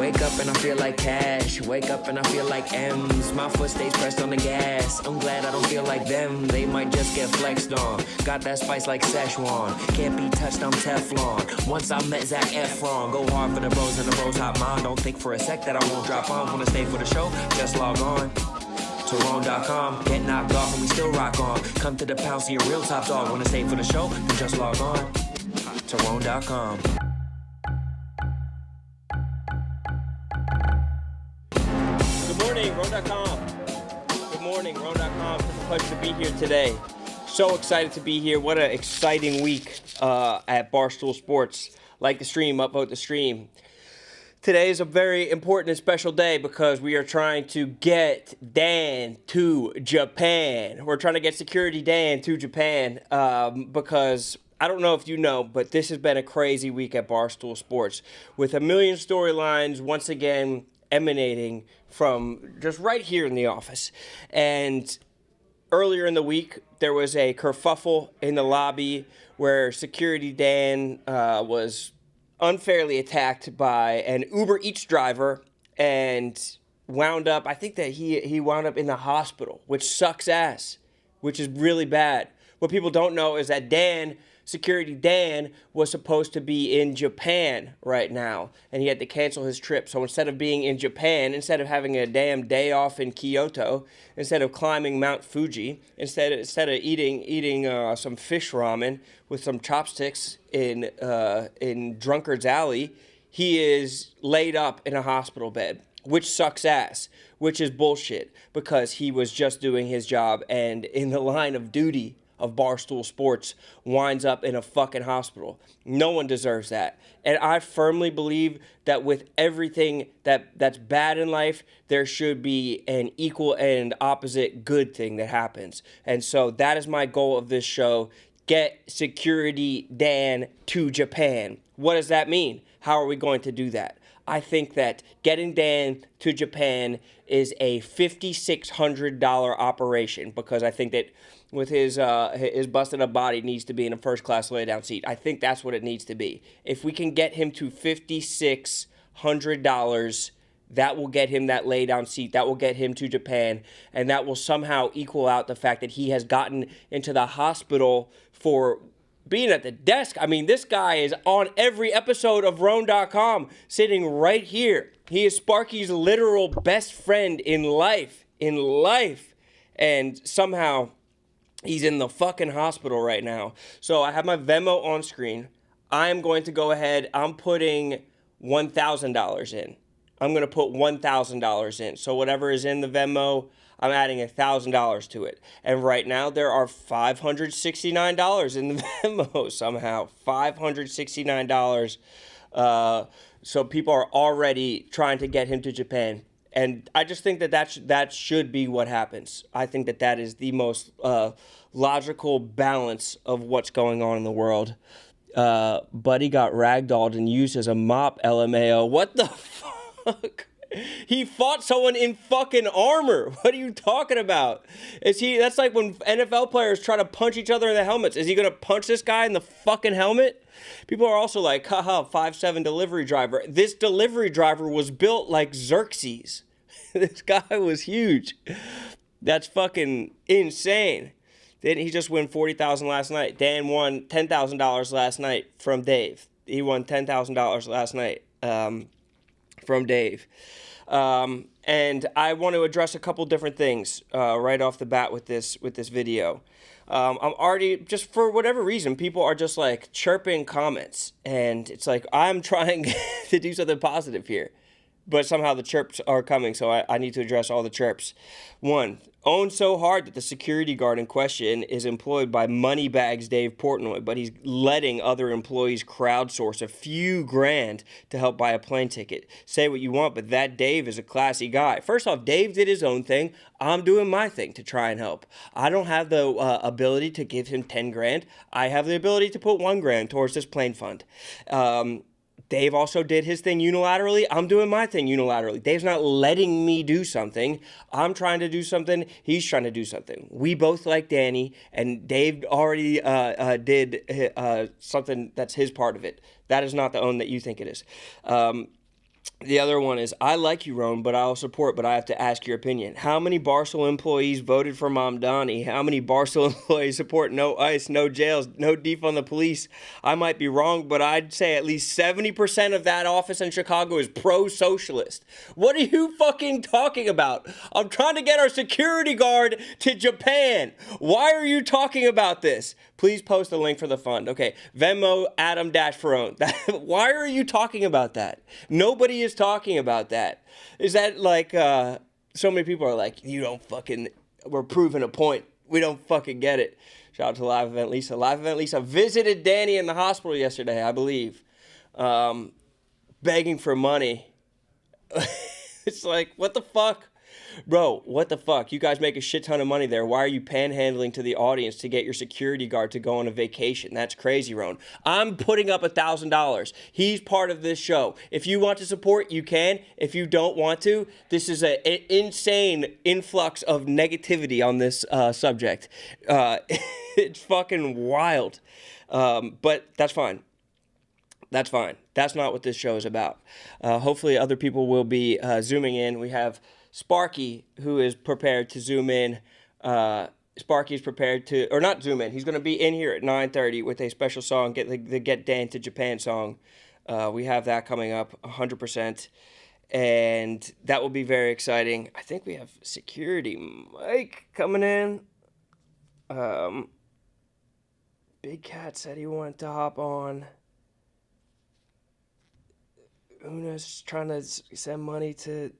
Wake up and I feel like cash. Wake up and I feel like M's. My foot stays pressed on the gas. I'm glad I don't feel like them. They might just get flexed on. Got that spice like Szechuan. Can't be touched, I'm Teflon. Once I met Zac Efron. Go hard for the bros and the bros hot mine. Don't think for a sec that I won't drop on. Wanna stay for the show? Just log on to RoneDotCom. Get knocked off and we still rock on. Come to the pound, see a real top dog. Wanna stay for the show? Then just log on to RoneDotCom. Good morning, RoneDotCom. Good morning, RoneDotCom. It's a pleasure to be here today. So excited to be here. What an exciting week at Barstool Sports. Like the stream, upvote the stream. Today is a very important and special day because we are trying to get Dan to Japan. We're trying to get Security Dan to Japan because I don't know if you know, but this has been a crazy week at Barstool Sports with a million storylines once again emanating from just right here in the office. And earlier in the week, there was a kerfuffle in the lobby where Security Dan was unfairly attacked by an Uber Eats driver and wound up, I think that he wound up in the hospital, which sucks ass, which is really bad. What people don't know is that Security Dan was supposed to be in Japan right now, and he had to cancel his trip. So instead of being in Japan, instead of having a damn day off in Kyoto, instead of climbing Mount Fuji, instead of eating some fish ramen with some chopsticks in Drunkard's Alley, he is laid up in a hospital bed, which sucks ass, which is bullshit, because he was just doing his job and in the line of duty of Barstool Sports winds up in a fucking hospital. No one deserves that. And I firmly believe that with everything that's bad in life, there should be an equal and opposite good thing that happens. And so that is my goal of this show. Get Security Dan to Japan. What does that mean? How are we going to do that? I think that getting Dan to Japan is a $5,600 operation, because I think that with his busted up body needs to be in a first class lay down seat. I think that's what it needs to be. If we can get him to $5,600, that will get him that lay down seat. That will get him to Japan, and that will somehow equal out the fact that he has gotten into the hospital for being at the desk. I mean, this guy is on every episode of RoneDotCom, sitting right here. He is Sparky's literal best friend in life. And somehow he's in the fucking hospital right now. So I have my Venmo on screen. I'm going to go ahead. I'm putting $1,000 in. I'm going to put $1,000 in. So whatever is in the Venmo, I'm adding $1,000 to it. And right now there are $569 in the Venmo somehow. $569. So people are already trying to get him to Japan. And I just think that should be what happens. I think that is the most logical balance of what's going on in the world. Buddy got ragdolled and used as a mop, LMAO. What the fuck? He fought someone in fucking armor. What are you talking about? That's like when NFL players try to punch each other in the helmets. Is he going to punch this guy in the fucking helmet? People are also like, haha, 5'7" delivery driver. This delivery driver was built like Xerxes. This guy was huge. That's fucking insane. Didn't he just win $40,000 last night? Dan won $10,000 last night from Dave. He won $10,000 last night from Dave. And I want to address a couple different things right off the bat with this video. I'm already, just for whatever reason, people are just like chirping comments, and it's like I'm trying to do something positive here, but somehow the chirps are coming, so I need to address all the chirps. One, owned so hard that the security guard in question is employed by Moneybags Dave Portnoy, but he's letting other employees crowdsource a few grand to help buy a plane ticket. Say what you want, but that Dave is a classy guy. First off, Dave did his own thing. I'm doing my thing to try and help. I don't have the ability to give him 10 grand. I have the ability to put 1 grand towards this plane fund. Dave also did his thing unilaterally. I'm doing my thing unilaterally. Dave's not letting me do something. I'm trying to do something. He's trying to do something. We both like Danny, and Dave already did something that's his part of it. That is not the own that you think it is. The other one is, I like you, Rone, but I'll support, but I have to ask your opinion. How many Barstool employees voted for Mamdani? How many Barstool employees support no ICE, no jails, no defund the police? I might be wrong, but I'd say at least 70% of that office in Chicago is pro-socialist. What are you fucking talking about? I'm trying to get our security guard to Japan. Why are you talking about this? Please post a link for the fund. Okay, Venmo, Adam-Ferone. Why are you talking about that? Nobody is talking about that. Is that like, so many people are like, you don't fucking, we're proving a point. We don't fucking get it. Shout out to Live Event Lisa. Live Event Lisa visited Danny in the hospital yesterday, I believe, begging for money. It's like, what the fuck? Bro, what the fuck? You guys make a shit ton of money there. Why are you panhandling to the audience to get your security guard to go on a vacation? That's crazy, Rone. I'm putting up $1,000. He's part of this show. If you want to support, you can. If you don't want to, this is an insane influx of negativity on this subject. It's fucking wild. But that's fine. That's fine. That's not what this show is about. Hopefully other people will be zooming in. We have Sparky, who is prepared to zoom in. Sparky's prepared to, or not zoom in. He's going to be in here at 9:30 with a special song, the Get Dan to Japan song. We have that coming up 100%. And that will be very exciting. I think we have security Mike coming in. Big Cat said he wanted to hop on. Una's trying to send money to...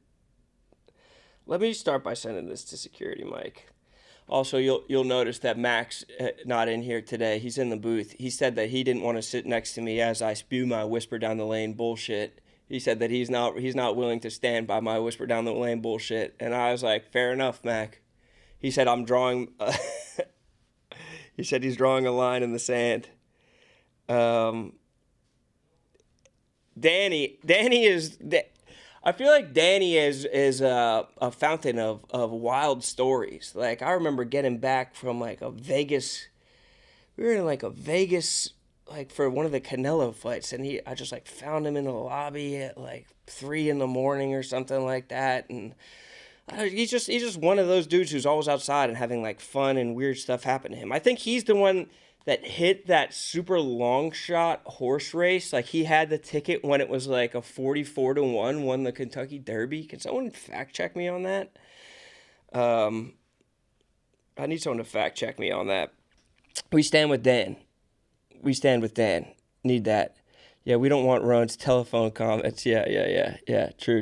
Let me start by sending this to security, Mike. Also, you'll notice that Mac's not in here today. He's in the booth. He said that he didn't want to sit next to me as I spew my whisper down the lane bullshit. He said that he's not willing to stand by my whisper down the lane bullshit. And I was like, fair enough, Mac. He said I'm drawing... he said he's drawing a line in the sand. Danny is... I feel like Danny is a fountain of wild stories. Like, I remember getting back from, like, a Vegas... We were in, like, a Vegas, like, for one of the Canelo fights. And I just, like, found him in the lobby at, like, 3 a.m. or something like that. And he's just one of those dudes who's always outside and having, like, fun and weird stuff happen to him. I think he's the one that hit that super long shot horse race. Like, he had the ticket when it was like a 44-1, won the Kentucky Derby. Can someone fact check me on that? I need someone to fact check me on that. We stand with Dan. Need that. Yeah, we don't want Rone's telephone comments. Yeah. True.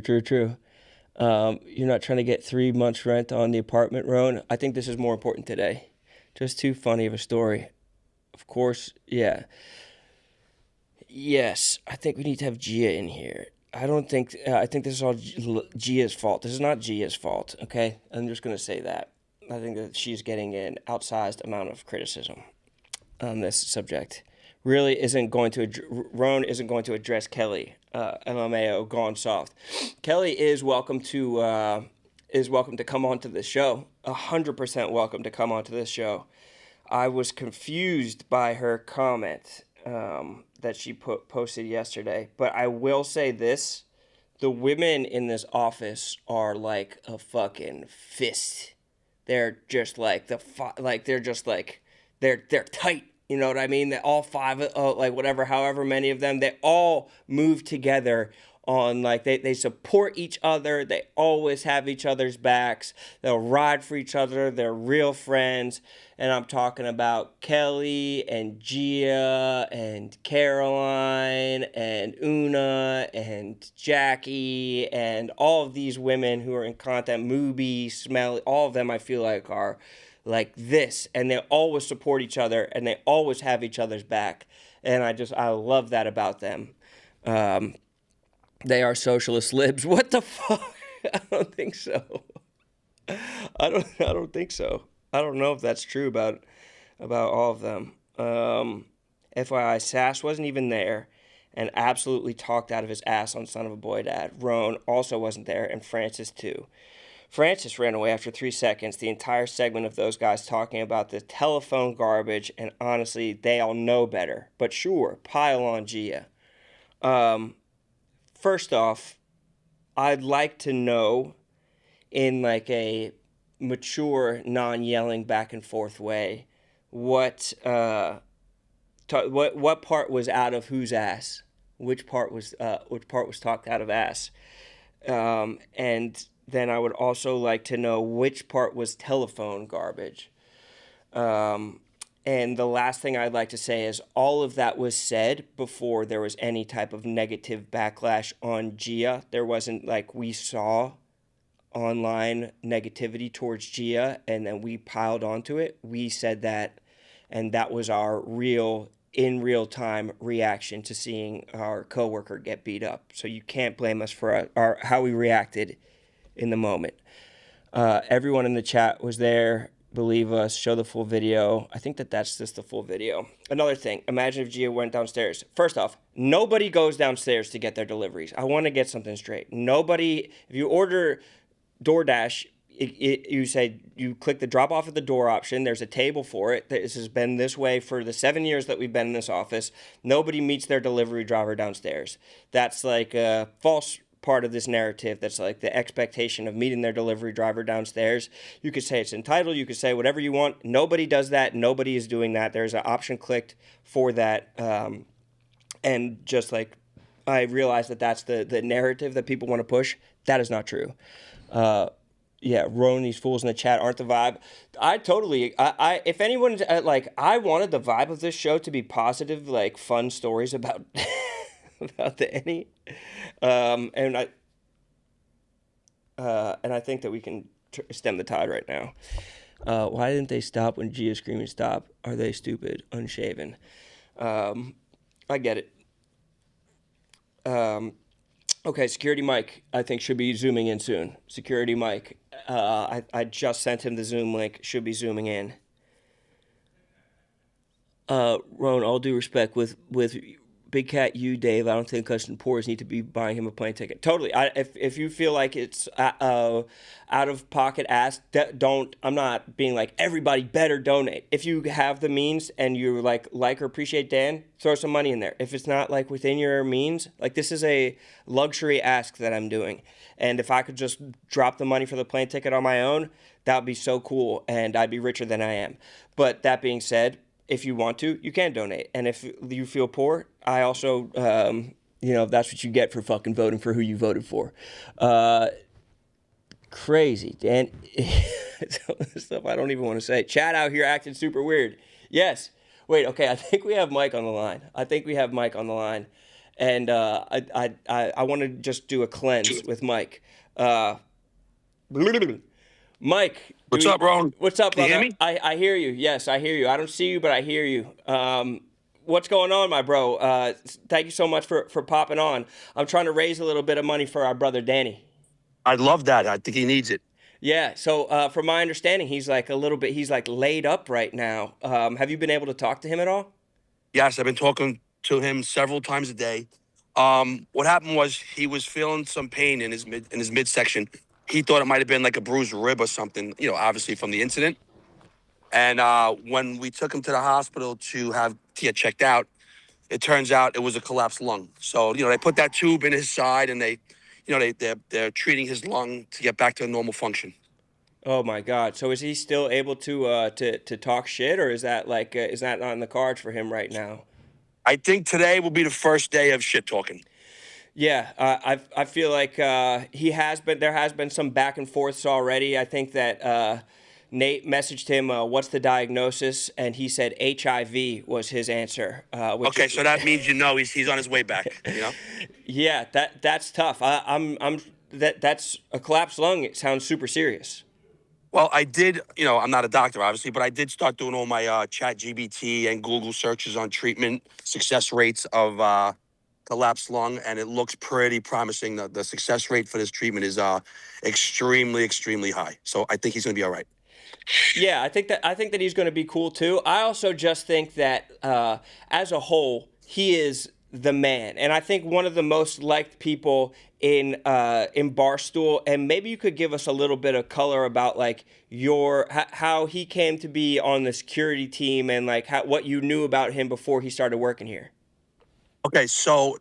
You're not trying to get 3 months rent on the apartment, Rone? I think this is more important today. Just too funny of a story. Of course, yeah. Yes, I think we need to have Gia in here. I think this is all Gia's fault. This is not Gia's fault, okay? I'm just going to say that. I think that she's getting an outsized amount of criticism on this subject. Rone isn't going to address Kelly, LMAO, gone soft. Kelly is welcome to come onto this show. 100% welcome to come onto this show. I was confused by her comment that she posted yesterday, but I will say this: the women in this office are like a fucking fist. They're just like they're tight. You know what I mean? They all five, like whatever, however many of them, they all move together on, like, they support each other. They always have each other's backs. They'll ride for each other. They're real friends. And I'm talking about Kelly and Gia and Caroline and Una and Jackie and all of these women who are in content, Mubi, Smelly, all of them I feel like are like this. And they always support each other and they always have each other's back. And I love that about them. They are socialist libs. What the fuck? I don't think so. I don't think so. I don't know if that's true about all of them. FYI, Sass wasn't even there and absolutely talked out of his ass on Son of a Boy Dad. Rone also wasn't there, and Francis too. Francis ran away after 3 seconds. The entire segment of those guys talking about the telephone garbage, and honestly, they all know better. But sure, pile on Gia. First off, I'd like to know in like a mature, non-yelling back and forth way what part was out of whose ass, which part was talked out of ass, and then I would also like to know which part was telephone garbage. And the last thing I'd like to say is all of that was said before there was any type of negative backlash on Gia. There wasn't like we saw online negativity towards Gia and then we piled onto it. We said that, and that was our in real time reaction to seeing our coworker get beat up. So you can't blame us for our how we reacted in the moment. Everyone in the chat was there. Believe us, show the full video. I think that's just the full video. Another thing, imagine if Gia went downstairs. First off, nobody goes downstairs to get their deliveries. I want to get something straight. Nobody, if you order DoorDash, you click the drop off at the door option. There's a table for it. This has been this way for the 7 years that we've been in this office. Nobody meets their delivery driver downstairs. That's like a false part of this narrative. That's like the expectation of meeting their delivery driver downstairs. You could say it's entitled. You could say whatever you want. Nobody does that. Nobody is doing that. There's an option clicked for that. And just like I realize that that's the narrative that people want to push. That is not true. Yeah, Rone, these fools in the chat aren't the vibe. I if anyone's like, I wanted the vibe of this show to be positive, like fun stories about about the any, and I think that we can stem the tide right now. Why didn't they stop when Gia screaming stop? Are they stupid? Unshaven. I get it. Okay, Security Mike, I think, should be zooming in soon. Security Mike, I just sent him the Zoom link, should be zooming in. Rone, all due respect, with Big Cat, you, Dave, I don't think Custom Poors need to be buying him a plane ticket. Totally. If you feel like it's out of pocket ask, don't. I'm not being like everybody better donate. If you have the means and you like or appreciate Dan, throw some money in there. If it's not like within your means, like this is a luxury ask that I'm doing, and if I could just drop the money for the plane ticket on my own, that would be so cool, and I'd be richer than I am. But that being said, if you want to, you can donate. And if you feel poor, I also, that's what you get for fucking voting for who you voted for. Crazy. Dan, stuff I don't even want to say. Chat out here acting super weird. Yes. Wait, okay, I think we have Mike on the line. And I want to just do a cleanse with Mike. Mike. What's up, Rone? What's up, brother? Can you hear me? I hear you. Yes, I hear you. I don't see you, but I hear you. What's going on, my bro? Thank you so much for popping on. I'm trying to raise a little bit of money for our brother Danny. I love that. I think he needs it. Yeah. So from my understanding, he's like laid up right now. Have you been able to talk to him at all? Yes, I've been talking to him several times a day. What happened was he was feeling some pain in his midsection. He thought it might have been like a bruised rib or something, obviously from the incident. And when we took him to the hospital to get checked out, it turns out it was a collapsed lung. So, they put that tube in his side and they're treating his lung to get back to normal function. Oh my God! So is he still able to talk shit, or is that is that not in the cards for him right now? I think today will be the first day of shit talking. Yeah, I feel like there has been some back and forths already. I think that Nate messaged him, what's the diagnosis? And he said HIV was his answer. Okay, so that means he's on his way back, Yeah, that's tough. That's a collapsed lung. It sounds super serious. Well, I did, I'm not a doctor, obviously, but I did start doing all my ChatGPT and Google searches on treatment success rates of collapsed lung, and it looks pretty promising. The success rate for this treatment is extremely, extremely high. So I think he's going to be all right. Yeah, I think that he's going to be cool too. I also just think that as a whole, he is the man, and I think one of the most liked people in Barstool. And maybe you could give us a little bit of color about like how he came to be on the security team and like what you knew about him before he started working here. Okay, so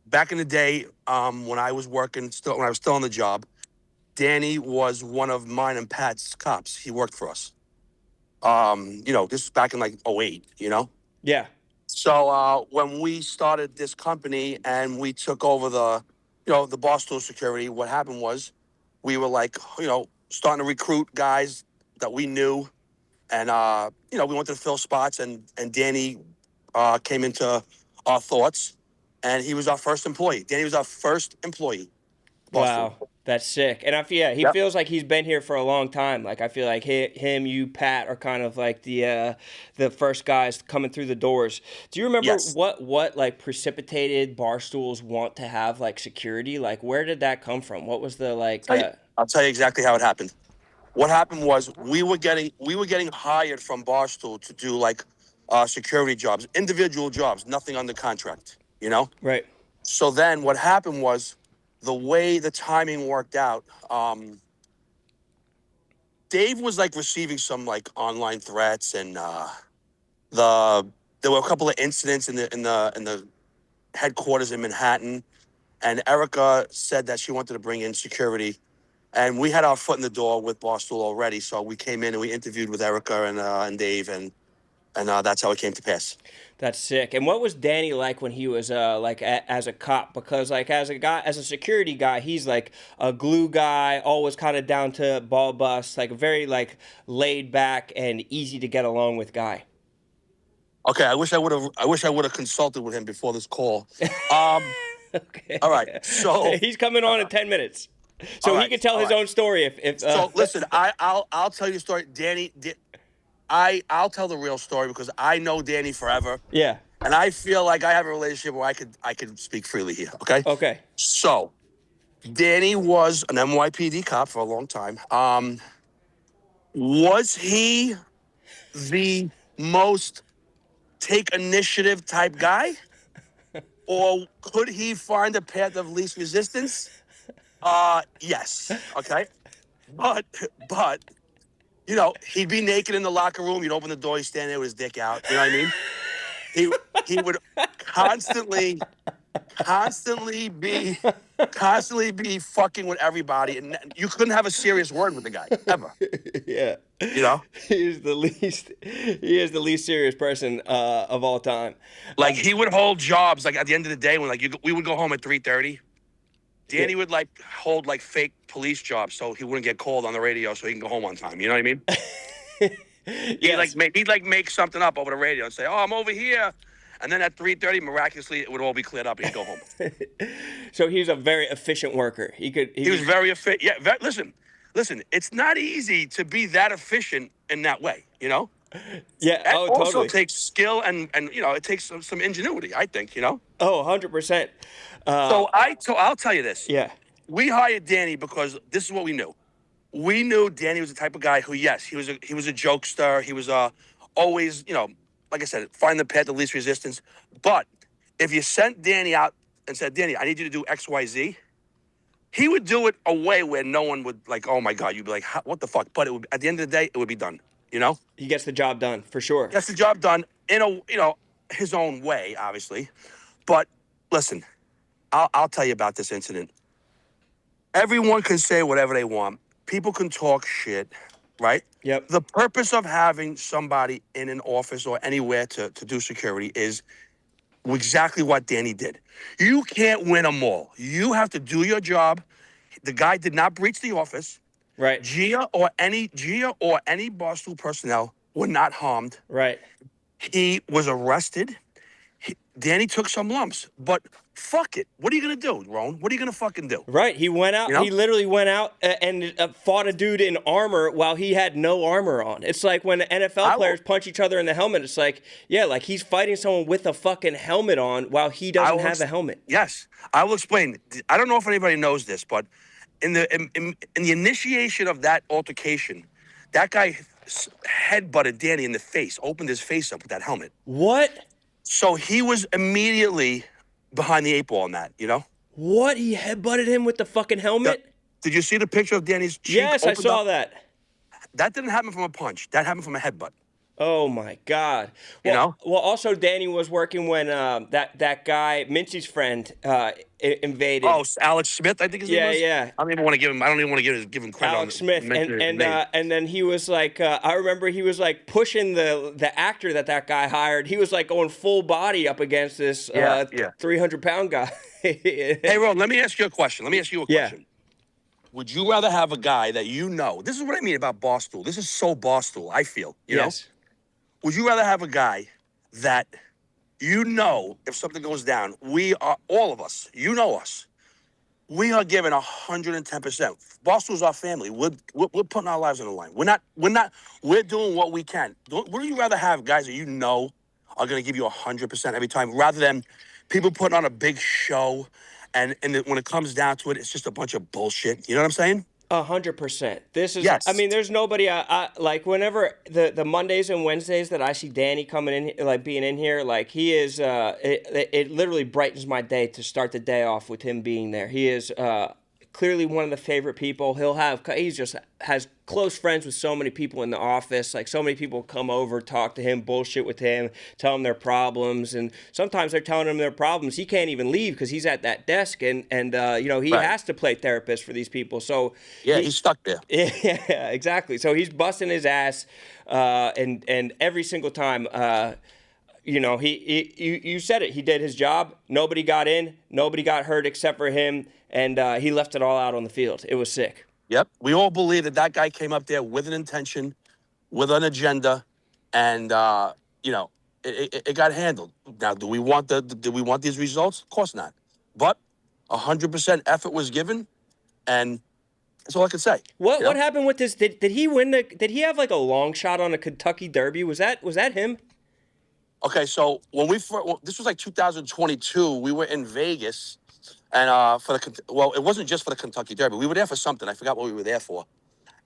back in the day, when I was when I was still on the job, Danny was one of mine and Pat's cops. He worked for us. This was back in like '08. Yeah. So when we started this company and we took over the Barstool security, what happened was we were like, starting to recruit guys that we knew, and we wanted to fill spots, and Danny came into our thoughts, and he was our first employee. Danny was our first employee, Barstool. Wow, that's sick. And I feel he Yep. feels like he's been here for a long time. Like I feel like him, you, Pat are kind of like the first guys coming through the doors. Do you remember Yes. what like precipitated Barstool's want to have like security? Like where did that come from? What was the like? I'll tell you exactly how it happened. What happened was we were getting hired from Barstool to do like security jobs, individual jobs, nothing under contract. Right. So then what happened was the way the timing worked out. Dave was like receiving some like online threats, and there were a couple of incidents in the headquarters in Manhattan, and Erica said that she wanted to bring in security. And we had our foot in the door with Barstool already, so we came in and we interviewed with Erica and Dave, and that's how it came to pass. That's sick. And what was Danny like when he was as a cop? Because like as a guy, as a security guy, he's like a glue guy, always kind of down to ball bust, like a very like laid back and easy to get along with guy. Okay, I wish I would have consulted with him before this call. Um, Okay. all right, so He's coming on in 10 minutes. So all he right, can tell all his right. own story if So listen, I'll tell you the story, Danny. I'll tell the real story because I know Danny forever, yeah. and I feel like I have a relationship where I could speak freely here. Okay, Okay. so Danny was an NYPD cop for a long time. Was he the most take initiative type guy, or could he find a path of least resistance? Yes. Okay, but he'd be naked in the locker room. You'd open the door. He'd stand there with his dick out. You know what I mean? He would constantly be fucking with everybody, and you couldn't have a serious word with the guy ever. Yeah. You know, He is the least serious person of all time. like he would hold jobs. Like at the end of the day, when we would go home at 3:30, Danny would like hold like fake police jobs so he wouldn't get called on the radio, so he can go home on time. You know what I mean? Yes. He'd make something up over the radio and say, "Oh, I'm over here," and then at 3:30, miraculously, it would all be cleared up and he'd go home. So he's a very efficient worker. He was very efficient. Yeah, listen. It's not easy to be that efficient in that way. Yeah. That Oh, also totally. takes skill and it takes some ingenuity. I think. Oh, 100%. So I'll tell you this. Yeah. We hired Danny because this is what we knew. We knew Danny was the type of guy who, yes, he was a jokester. He was always, like I said, find the path of least resistance. But if you sent Danny out and said, "Danny, I need you to do X, Y, Z," he would do it a way where no one would like, "Oh my God," you'd be like, "What the fuck?" But at the end of the day, it would be done. He gets the job done for sure. Gets the job done in his own way, obviously. But listen, I'll tell you about this incident. Everyone can say whatever they want. People can talk shit, right? Yep. The purpose of having somebody in an office or anywhere to do security is exactly what Danny did. You can't win them all. You have to do your job. The guy did not breach the office. Right. Gia or any Barstool personnel were not harmed. Right. He was arrested. Danny took some lumps, but fuck it. What are you gonna do, Rone? What are you gonna fucking do? Right. He went out. He literally went out and fought a dude in armor while he had no armor on. It's like when NFL players punch each other in the helmet. It's like, yeah, like he's fighting someone with a fucking helmet on while he doesn't have a helmet. Yes, I will explain. I don't know if anybody knows this, but in the initiation of that altercation, that guy headbutted Danny in the face, opened his face up with that helmet. What? So he was immediately behind the 8 ball on that, What? He headbutted him with the fucking helmet? Did you see the picture of Danny's cheek? Yes, I saw that. That didn't happen from a punch. That happened from a headbutt. Oh my God! You Well, know? well. Also, Danny was working when that guy Mincy's friend invaded. Oh, Alex Smith, I think his name Yeah, was. yeah. I don't even want to give him. I don't even want to give him credit on Alex Smith, mentioning his name. and then he was like, I remember he was like pushing the actor that guy hired. He was like going full body up against this Yeah, yeah. 300-pound guy. Hey, Ron, let me ask you a question. Yeah. Would you rather have a guy that you know? This is what I mean about Barstool. This is so Barstool, I feel. You know? Yes. Would you rather have a guy that you know if something goes down, we are, all of us, you know us, we are giving 110%. Barstool's our family. We're putting our lives on the line. We're doing what we can. Wouldn't you rather have guys that you know are going to give you 100% every time rather than people putting on a big show and when it comes down to it, it's just a bunch of bullshit. You know what I'm saying? 100%. This is, I Yes. mean, there's nobody, I like, whenever the Mondays and Wednesdays that I see Danny coming in, like, being in here, like, he is, it literally brightens my day to start the day off with him being there. He is, clearly one of the favorite people. He's just has close friends with so many people in the office. Like, so many people come over, talk to him, bullshit with him, tell him their problems, and sometimes they're telling him their problems. He can't even leave because he's at that desk, and you know, he Right. has to play therapist for these people. So Yeah, he's stuck there. yeah, exactly. So he's busting his ass, and every single time. You know, you said it. He did his job. Nobody got in. Nobody got hurt except for him, and he left it all out on the field. It was sick. Yep. We all believe that guy came up there with an intention, with an agenda, and you know, it got handled. Now, do we want these results? Of course not. But 100% effort was given, and that's all I can say. What you know? happened with this? Did he win Did he have like a long shot on a Kentucky Derby? Was that him? Okay, so this was like 2022. We were in Vegas, and it wasn't just for the Kentucky Derby. We were there for something. I forgot what we were there for,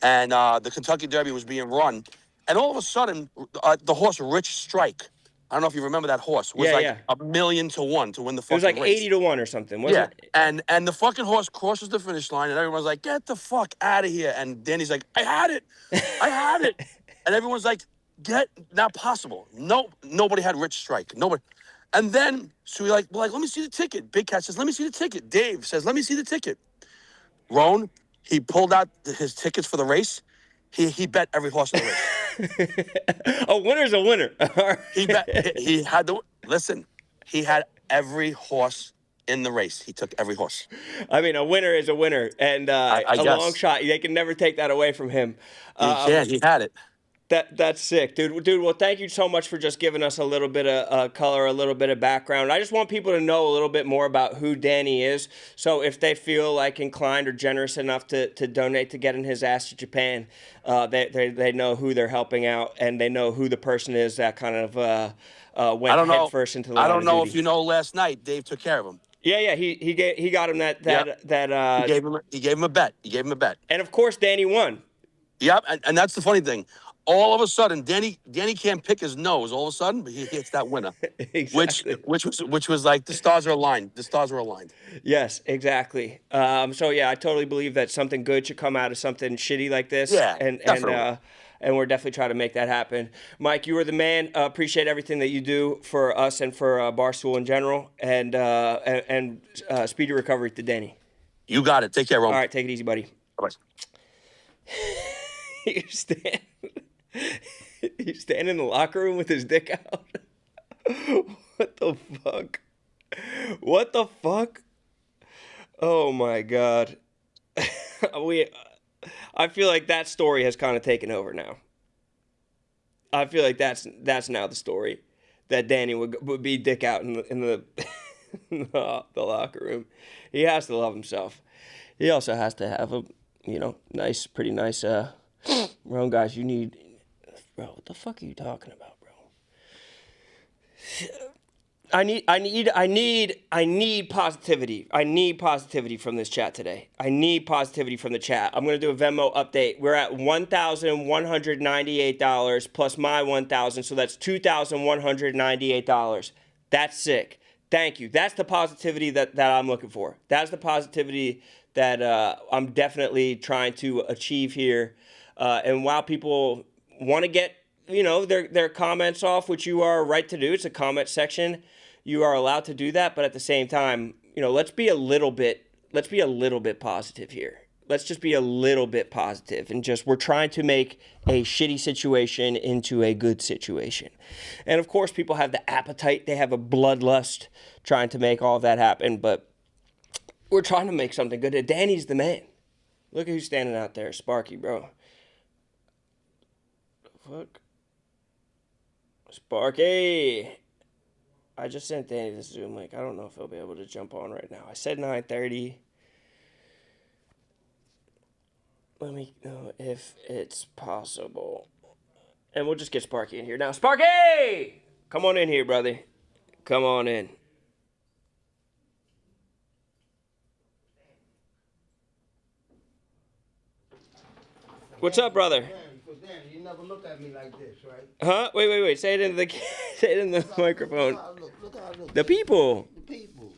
and the Kentucky Derby was being run, and all of a sudden, the horse Rich Strike. I don't know if you remember that horse. Was Yeah. 1,000,000 to win the It fucking was like race. 80-1 or something, wasn't it? And the fucking horse crosses the finish line, and everyone's like, "Get the fuck out of here!" And Danny's like, "I had it, and everyone's like, not possible. No, nobody had Rich Strike. Nobody. And then so we're like, let me see the ticket. Big Cat says, "Let me see the ticket." Dave says, "Let me see the ticket." Rone, he pulled out his tickets for the race. He bet every horse in the race. A winner's a winner. He had he had every horse in the race. He took every horse. I mean, a winner is a winner, and I a guess. long shot. They can never take that away from him. He had it. That's sick, dude. Well, thank you so much for just giving us a little bit of color, a little bit of background. I just want people to know a little bit more about who Danny is. So if they feel like inclined or generous enough to donate to getting his ass to Japan, they know who they're helping out, and they know who the person is that kind of went headfirst into the line I don't of know duty. if you know. Last night, Dave took care of him. Yeah. He got him that. He gave him a bet. And of course, Danny won. Yep, and that's the funny thing. All of a sudden, Danny can't pick his nose. All of a sudden, but he hits that winner, Exactly. which was like the stars are aligned. The stars were aligned. Yes, exactly. So yeah, I totally believe that something good should come out of something shitty like this. Yeah, and definitely. and we're definitely trying to make that happen. Mike, you are the man. Appreciate everything that you do for us and for Barstool in general. And speedy recovery to Danny. You got it. Take care, Rome. All right, take it easy, buddy. Bye. You stand in the locker room with his dick out. What the fuck? What the fuck? Oh my God. I feel like that story has kind of taken over now. I feel like that's now the story, that Danny would be dick out in the the locker room. He has to love himself. He also has to have a pretty nice Rone, guys. You need, bro. What the fuck are you talking about, bro? I need positivity. I need positivity from this chat today. I need positivity from the chat. I'm gonna do a Venmo update. We're at $1,198 plus my $1,000, so that's $2,198. That's sick. Thank you. That's the positivity that I'm looking for. That's the positivity that I'm definitely trying to achieve here. And while people want to get their comments off, which you are right to do. It's a comment section. You are allowed to do that, but at the same time, let's be a little bit positive here. Let's just be a little bit positive and we're trying to make a shitty situation into a good situation. And of course, people have the appetite. They have a bloodlust trying to make all of that happen, but we're trying to make something good. And Danny's the man. Look at who's standing out there. Sparky, bro. Fuck. Sparky. I just sent Danny the Zoom link. I don't know if he'll be able to jump on right now. I said 9:30. Let me know if it's possible. And we'll just get Sparky in here now. Sparky! Come on in here, brother. Come on in. What's up, brother? Dan, you never look at me like this, right? Huh? Wait. Say it in the microphone. Look how I look. The people. The people.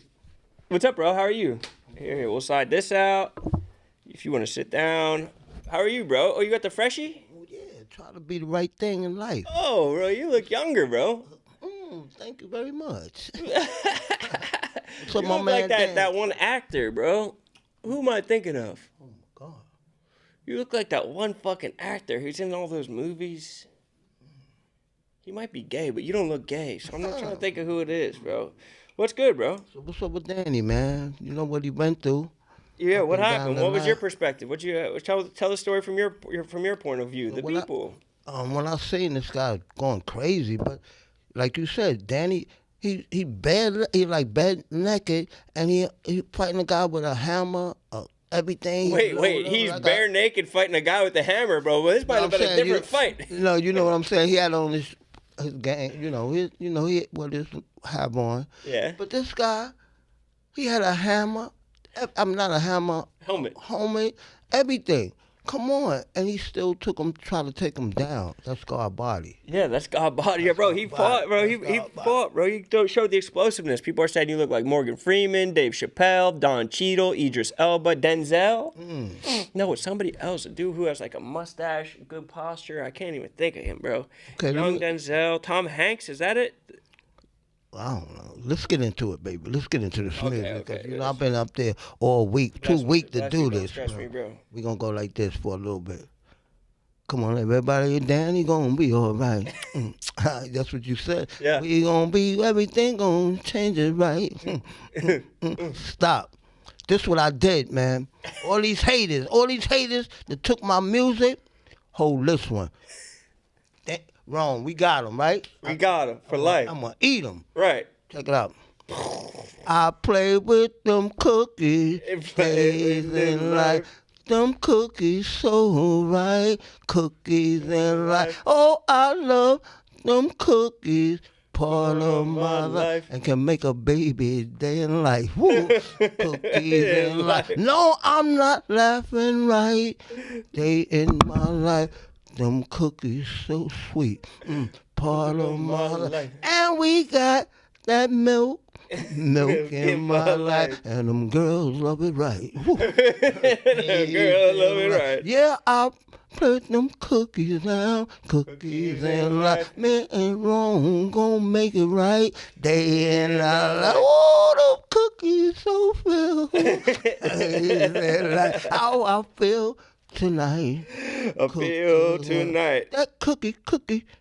What's up, bro? How are you? Here, we'll slide this out. If you want to sit down. How are you, bro? Oh, you got the freshie? Oh, yeah, try to be the right thing in life. Oh, bro, you look younger, bro. Thank you very much. So you look like that one actor, bro. Who am I thinking of? Oh, my God. You look like that one fucking actor who's in all those movies. He might be gay, but you don't look gay, so I'm not trying to think of who it is, bro. What's good, bro? So what's up with Danny, man? You know what he went through? Yeah, what happened? What was your line. perspective? What you tell the story from your point of view, the When people. When I seen this guy going crazy, but like you said, Danny, he like bed naked, and he fighting a guy with a hammer, everything. Wait, he's bare naked fighting a guy with a hammer, bro. Well, this might have been a different fight. No, you know what I'm saying. He had on his gang, he what his have on. Yeah. But this guy, he had a hammer. I'm not a hammer. Helmet. Everything. Come on. And he still tried to take him down. That's God body. Yeah, that's God body. Yeah, bro, he fought, bro. He fought, bro. He showed the explosiveness. People are saying you look like Morgan Freeman, Dave Chappelle, Don Cheadle, Idris Elba, Denzel. No, it's somebody else. A dude who has like a mustache, good posture. I can't even think of him, bro. Okay, Young Denzel. Tom Hanks, is that it? I don't know. Let's get into it, baby. Let's get into this music. Okay. I've been up there all week, 2 weeks to do this. Trust me, bro. We're going to go like this for a little bit. Come on, everybody. Danny going to be all right. That's what you said. Yeah. We going to be, everything going to change it right. Stop. This is what I did, man. All these haters that took my music, hold this one. Rone, we got him, right? We got him for life. I'm going to eat him. Right. Check it out. I play with them cookies, days in life. Them cookies so right, cookies and life. Oh, I love them cookies, part of my life, and can make a baby day in life. Woo. Cookies and life. No, I'm not laughing right. Day in my life. Them cookies so sweet, part of my life. And we got that milk in my life. And them girls love it right. Them girls love it right. Yeah, I put them cookies down, cookies and life. Me and Rone gon' make it right. Day in our life. Oh, them cookies so filled. How I feel tonight. I feel tonight. That cookie,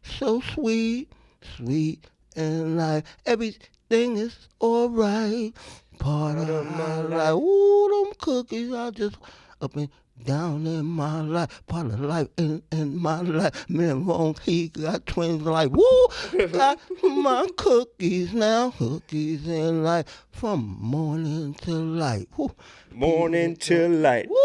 so sweet, sweet and life. Everything is alright. Part of my life. Ooh, them cookies are just up and down in my life. Part of life in my life. Me and Rone, he got twins like, woo, got my cookies now. Cookies in life from morning till light. Woo. Morning till light. Woo.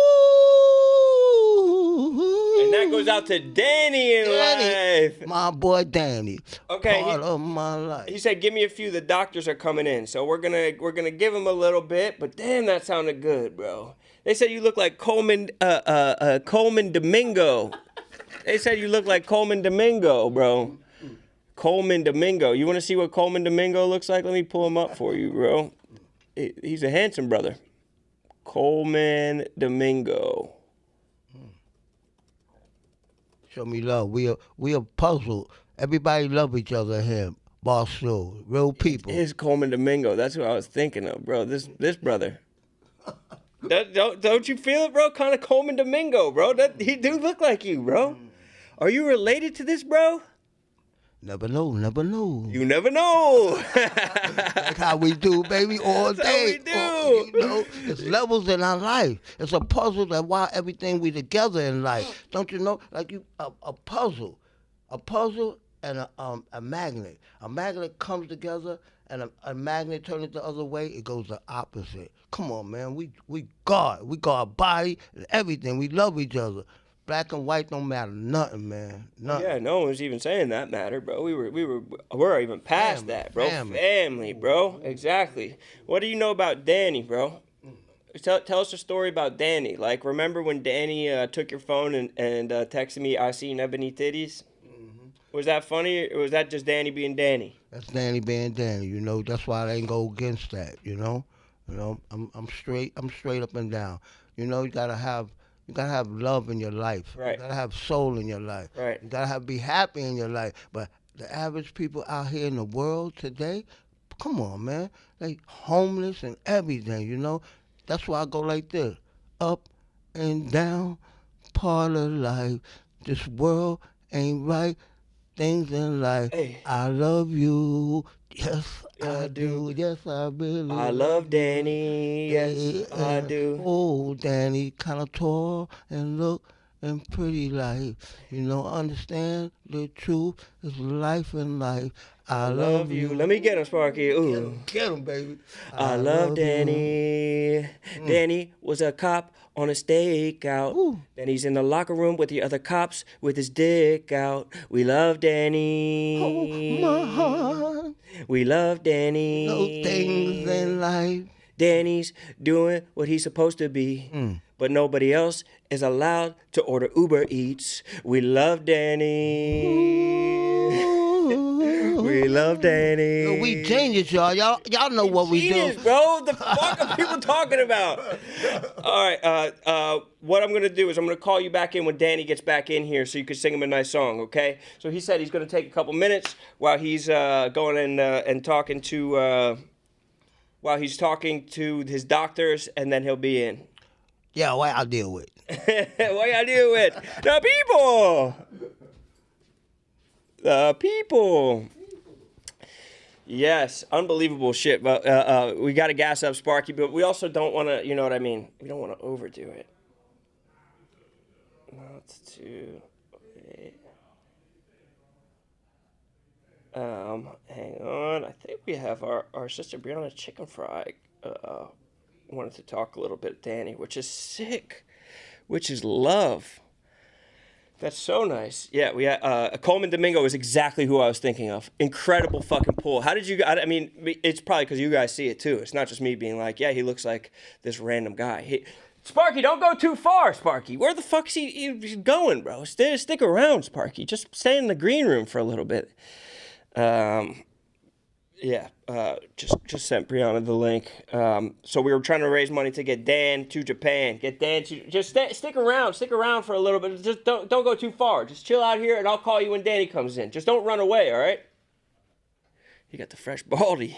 And that goes out to Danny in life. My boy Danny. Okay. Part of my life. He said, "Give me a few. The doctors are coming in, so we're gonna give him a little bit." But damn, that sounded good, bro. They said you look like Coleman Domingo. They said you look like Coleman Domingo, bro. Coleman Domingo. You want to see what Coleman Domingo looks like? Let me pull him up for you, bro. He's a handsome brother. Coleman Domingo. Show me love. We a puzzle. Everybody love each other here. Barstool, real people. It's Coleman Domingo. That's what I was thinking of, bro. This brother. Don't you feel it, bro? Kind of Coleman Domingo, bro. He do look like you, bro. Are you related to this, bro? Never know, never know. You never know. That's how we do, baby, all That's day. how we do. You know, it's levels in our life. It's a puzzle that why everything we together in life. Don't you know? Like a puzzle and a magnet. A magnet comes together, and a magnet turns the other way. It goes the opposite. Come on, man. We God body and everything. We love each other. Black and white don't matter nothing, man. Nothing. Yeah, no one was even saying that matter, bro. We're even past Family, that, bro. family. Family, bro. Exactly. What do you know about Danny, bro? Tell us a story about Danny. Like, remember when Danny took your phone and texted me, "I seen ebony titties"? Mm-hmm. Was that funny, or was that just Danny being Danny? That's Danny being Danny. You know, that's why I ain't go against that. You know, I'm straight. I'm straight up and down. You know, you gotta have love in your life. Right. You gotta have soul in your life. Right. You gotta be happy in your life. But the average people out here in the world today, come on, man, they homeless and everything. You know, that's why I go like this: up and down, part of life. This world ain't right. Things in life. Hey. I love you. Yes, I do. Yes, I really. I love Danny. Yes, I do. Oh, Danny, kind of tall and look and pretty like. You know, understand the truth is life and life. I love you. Let me get him, Sparky. Ooh. Get him, baby. I love Danny. Danny was a cop on a stakeout. Ooh. Then he's in the locker room with the other cops with his dick out. We love Danny. Oh, my heart. We love Danny. Those things in life. Danny's doing what he's supposed to be. But nobody else is allowed to order Uber Eats. We love Danny. We love Danny. We genius, y'all. Y'all know what we Genius, do. bro. The fuck are people talking about? All right. What I'm gonna do is I'm gonna call you back in when Danny gets back in here, so you can sing him a nice song. Okay? So he said he's gonna take a couple minutes while he's going and talking to while he's talking to his doctors, and then he'll be in. Yeah, what I'll deal with. What y'all do with the people? The people. Yes, unbelievable shit. But we got to gas up Sparky, but we also don't want to, you know what I mean? We don't want to overdo it. Not too. Hang on. I think we have our sister Brianna Chicken Fry wanted to talk a little bit, Danny, which is sick, which is love. That's so nice. Yeah, we Coleman Domingo is exactly who I was thinking of. Incredible fucking pull. How did you? I mean, it's probably because you guys see it too. It's not just me being like, yeah, he looks like this random guy. Sparky, don't go too far, Sparky. Where the fuck's he's going, bro? Stick around, Sparky. Just stay in the green room for a little bit. Just sent Brianna the link. So we were trying to raise money to get Dan to Japan. Stick around for a little bit. Just don't go too far. Just chill out here, and I'll call you when Danny comes in. Just don't run away, all right? You got the fresh baldy.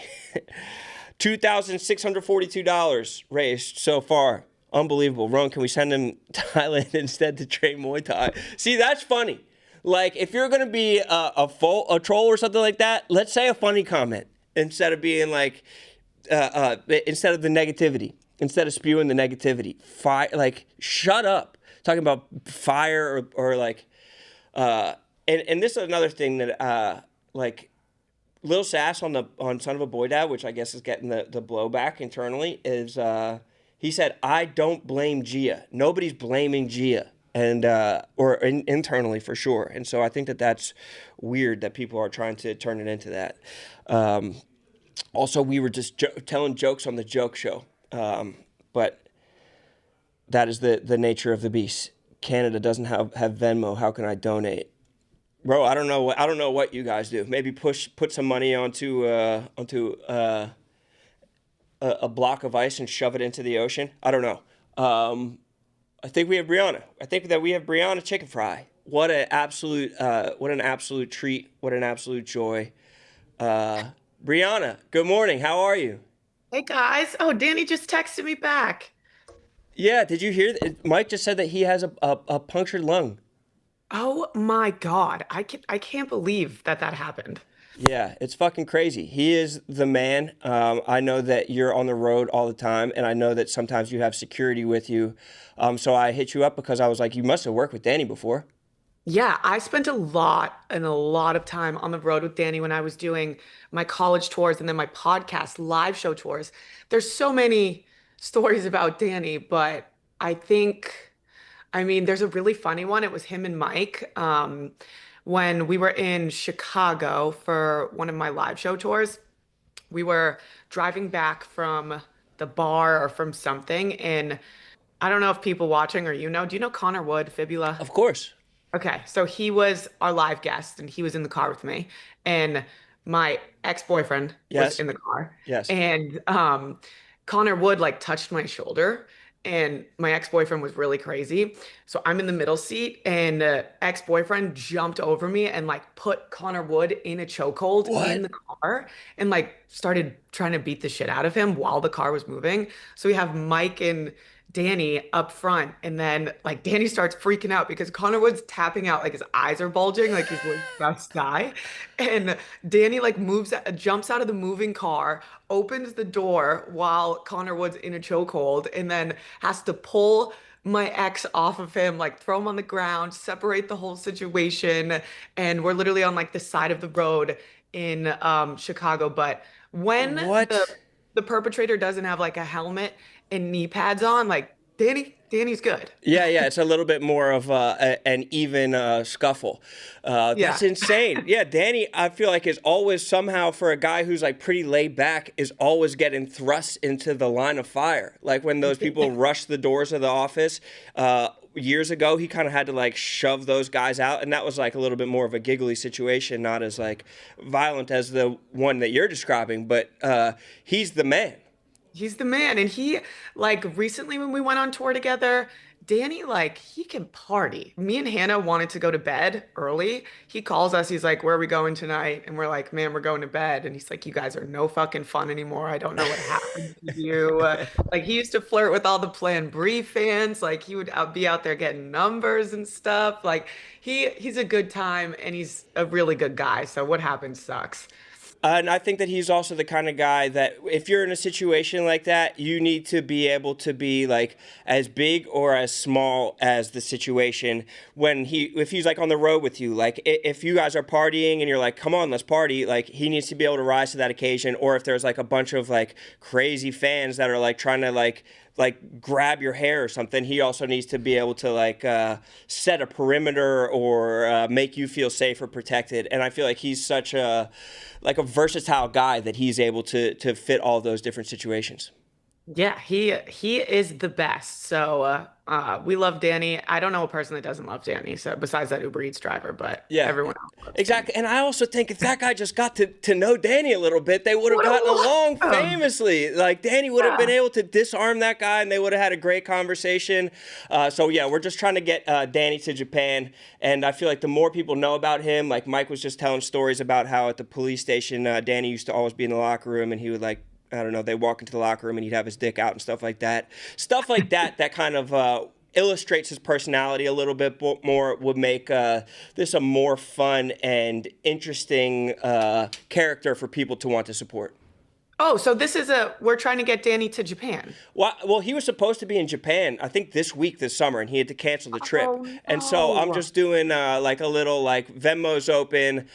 $2,642 raised so far. Unbelievable. Rone, can we send him to Thailand instead to train Muay Thai? See, that's funny. Like, if you're going to be a troll or something like that, let's say a funny comment instead of being like, instead of the negativity, instead of spewing the negativity. Shut up. Talking about fire or like, and this is another thing that, like, Lil Sass on Son of a Boy Dad, which I guess is getting the blowback internally, is he said, I don't blame Gia. Nobody's blaming Gia. And internally for sure, and so I think that's weird that people are trying to turn it into that. Also, we were just telling jokes on the joke show, but that is the nature of the beast. Canada doesn't have Venmo. How can I donate, bro? I don't know what you guys do. Maybe put some money onto a block of ice and shove it into the ocean. I don't know. I think we have Brianna. I think that we have Brianna Chicken Fry what an absolute treat. What an absolute joy. Brianna, good morning. How are you? Hey guys. Oh, Danny just texted me back. Yeah, did you hear that? Mike just said that he has a punctured lung. Oh my God. I can't believe that happened. Yeah, it's fucking crazy. He is the man. I know that you're on the road all the time, and I know that sometimes you have security with you. So I hit you up because I was like, you must have worked with Danny before. Yeah, I spent a lot of time on the road with Danny when I was doing my college tours and then my podcast live show tours. There's so many stories about Danny, but I think, I mean, there's a really funny one. It was him and Mike. When we were in Chicago for one of my live show tours, we were driving back from the bar or from something, and I don't know if people watching or do you know Connor Wood, Fibula? Of course. Okay, so he was our live guest and he was in the car with me. And my ex-boyfriend was Yes. in the car. Yes. And Connor Wood like touched my shoulder and my ex-boyfriend was really crazy. So I'm in the middle seat and ex-boyfriend jumped over me and like put Connor Wood in a chokehold in the car and like started trying to beat the shit out of him while the car was moving. So we have Mike and Danny up front, and then like Danny starts freaking out because Connor Wood's tapping out, like his eyes are bulging, like he's about to die. And Danny like jumps out of the moving car, opens the door while Connor Wood's in a chokehold, and then has to pull my ex off of him, like throw him on the ground, separate the whole situation. And we're literally on like the side of the road in Chicago. But when What? the perpetrator doesn't have like a helmet and knee pads on, like Danny's good. Yeah, it's a little bit more of an even scuffle. That's Yeah. insane. Yeah, Danny, I feel like is always somehow, for a guy who's like pretty laid back, is always getting thrust into the line of fire. Like when those people rush the doors of the office years ago, he kind of had to like shove those guys out, and that was like a little bit more of a giggly situation, not as like violent as the one that you're describing. But he's the man. He's the man. And he, like, recently when we went on tour together, Danny, like, he can party. Me and Hannah wanted to go to bed early. He calls us. He's like, where are we going tonight? And we're like, man, we're going to bed. And he's like, you guys are no fucking fun anymore. I don't know what happened to you. Like, he used to flirt with all the Plan Bri fans. Like, he would be out there getting numbers and stuff. Like, he's a good time and he's a really good guy. So what happened sucks. And I think that he's also the kind of guy that if you're in a situation like that, you need to be able to be like as big or as small as the situation. If he's like on the road with you, like if you guys are partying and you're like, come on, let's party, like he needs to be able to rise to that occasion. Or if there's like a bunch of like crazy fans that are like trying to like grab your hair or something, he also needs to be able to like set a perimeter or make you feel safe or protected. And I feel like he's such a versatile guy that he's able to fit all those different situations. Yeah, he is the best. So we love Danny. I don't know a person that doesn't love Danny. So besides that Uber Eats driver, but Yeah, everyone else loves exactly. And I also think if that guy just got to know Danny a little bit, they would have gotten along famously. Like Danny would have been able to disarm that guy, and they would have had a great conversation. So yeah, we're just trying to get Danny to Japan, and I feel like the more people know about him, like Mike was just telling stories about how at the police station, Danny used to always be in the locker room, and he would like, I don't know, they walk into the locker room and he'd have his dick out and stuff like that. Stuff like that, that kind of illustrates his personality a little bit more, would make this a more fun and interesting character for people to want to support. Oh, so we're trying to get Danny to Japan. Well, he was supposed to be in Japan, I think this summer, and he had to cancel the trip. Oh, And so I'm no. just doing like a little like Venmo's open.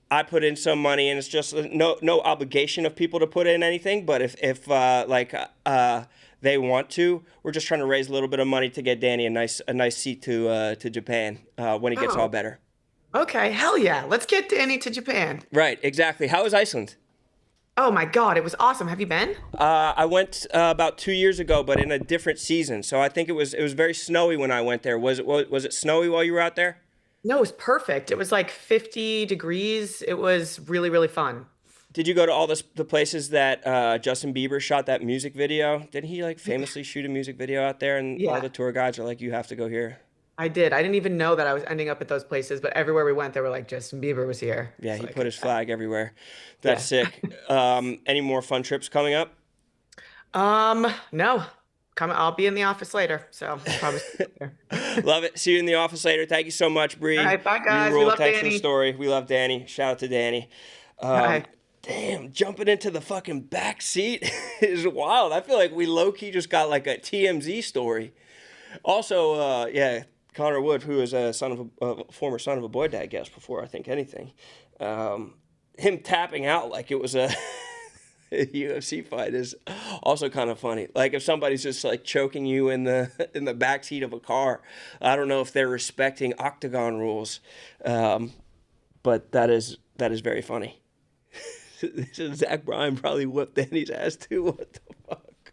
I put in some money, and it's just no obligation of people to put in anything. But if they want to, we're just trying to raise a little bit of money to get Danny a nice seat to Japan when he gets all better. Okay, hell yeah. Let's get Danny to Japan. Right, exactly. How was Iceland? Oh my God, it was awesome. Have you been? I went about 2 years ago, but in a different season. So I think it was very snowy when I went there. Was it snowy while you were out there? No, it was perfect. It was like 50 degrees. It was really, really fun. Did you go to all the places that Justin Bieber shot that music video? Didn't he like famously shoot a music video out there? And all Yeah. the tour guides are like, you have to go here. I did. I didn't even know that I was ending up at those places, but everywhere we went, they were like, Justin Bieber was here. Yeah, It's he like, put his flag everywhere. That's Yeah. sick. Any more fun trips coming up? No. I'll be in the office later, so I'll probably see you there. Love it. See you in the office later. Thank you so much, Bree. All right, bye, guys. You We rule. love Thanks for the Danny. story. We love Danny. Shout out to Danny. Bye. Damn, jumping into the fucking back seat is wild. I feel like we low-key just got like a TMZ story. Also, yeah, Connor Wood, who is a former son of a boy dad guest before I think anything, him tapping out like it was a UFC fight is also kind of funny. Like if somebody's just like choking you in the backseat of a car, I don't know if they're respecting octagon rules, but that is very funny. Zach Bryan probably whipped Danny's ass too. What the fuck?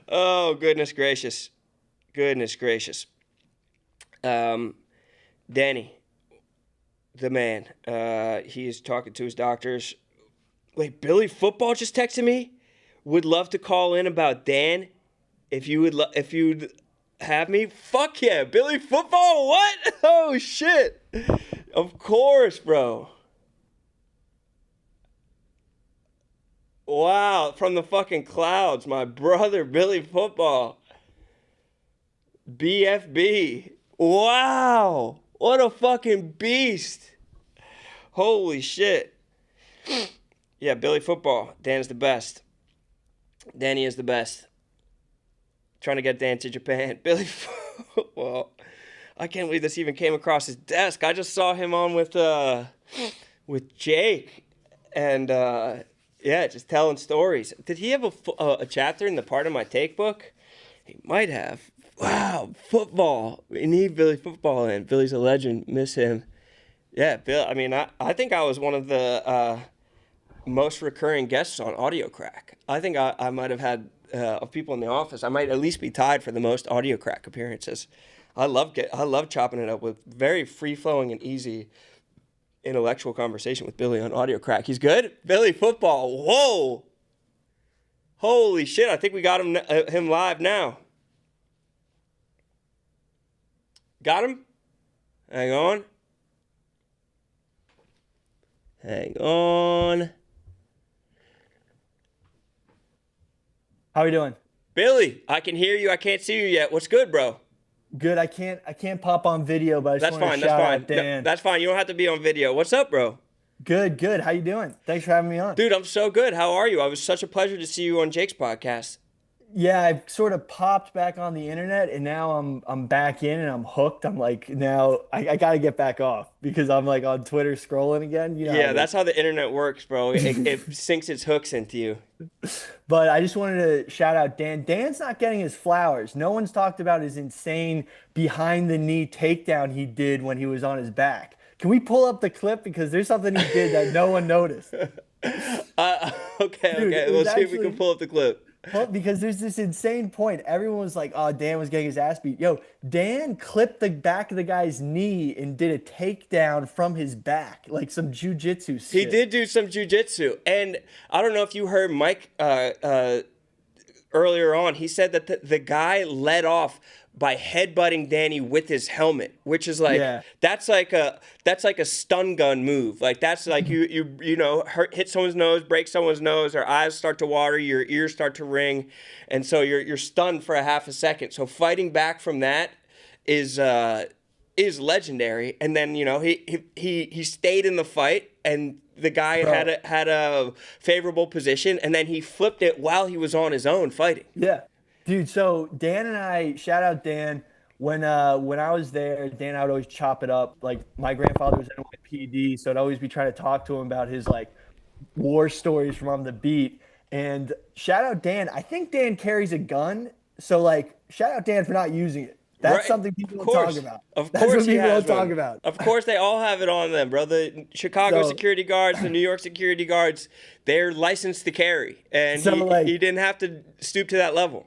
Oh, goodness gracious. Goodness gracious. Danny, the man, he is talking to his doctors. Wait, Billy Football just texted me. Would love to call in about Dan. If you'd have me. Fuck yeah, Billy Football. What? Oh shit. Of course, bro. Wow, from the fucking clouds, my brother Billy Football. BFB. Wow. What a fucking beast. Holy shit. Yeah, Billy Football. Dan's the best. Danny is the best. Trying to get Dan to Japan. Billy Football. I can't believe this even came across his desk. I just saw him on with Jake. And yeah, just telling stories. Did he have a chapter in the Part of My Take book? He might have. Wow, football. We need Billy Football in. Billy's a legend. Miss him. Yeah, Bill. I mean, I think I was one of the most recurring guests on Audio Crack. I think I might have had of people in the office. I might at least be tied for the most Audio Crack appearances. I love chopping it up with very free flowing and easy intellectual conversation with Billy on Audio Crack. He's good. Billy Football. Whoa. Holy shit! I think we got him live now. Got him? Hang on. Hang on. How are you doing? Billy, I can hear you. I can't see you yet. What's good, bro? Good. I can't pop on video, but I just want to shout out Dan. That's fine. You don't have to be on video. What's up, bro? Good. How you doing? Thanks for having me on. Dude, I'm so good. How are you? It was such a pleasure to see you on Jake's podcast. Yeah, I've sort of popped back on the internet, and now I'm back in, and I'm hooked. I'm like, now I got to get back off because I'm like on Twitter scrolling again. You know Yeah, that's how the internet works, bro. It sinks its hooks into you. But I just wanted to shout out Dan. Dan's not getting his flowers. No one's talked about his insane behind-the-knee takedown he did when he was on his back. Can we pull up the clip? Because there's something he did that no one noticed. Okay. Dude, We'll see if we can pull up the clip. Well, because there's this insane point. Everyone was like, oh, Dan was getting his ass beat. Yo, Dan clipped the back of the guy's knee and did a takedown from his back, like some jujitsu shit. He did do some jujitsu. And I don't know if you heard Mike earlier on. He said that the guy led off by headbutting Danny with his helmet, which is like that's like a stun gun move. Like that's like you know hit someone's nose, break someone's nose, their eyes start to water, your ears start to ring, and so you're stunned for a half a second. So fighting back from that is legendary. And then you know he stayed in the fight, and the guy had a favorable position, and then he flipped it while he was on his own fighting. Yeah. Dude, so Dan and I, shout out Dan, when I was there, Dan and I would always chop it up. Like, my grandfather was NYPD, so I'd always be trying to talk to him about his, like, war stories from on the beat. And shout out Dan. I think Dan carries a gun, so, like, shout out Dan for not using it. That's something people don't talk about. Of That's course what people don't talk about. Of course they all have it on them, bro. The Chicago security guards, the New York security guards, they're licensed to carry. And he didn't have to stoop to that level.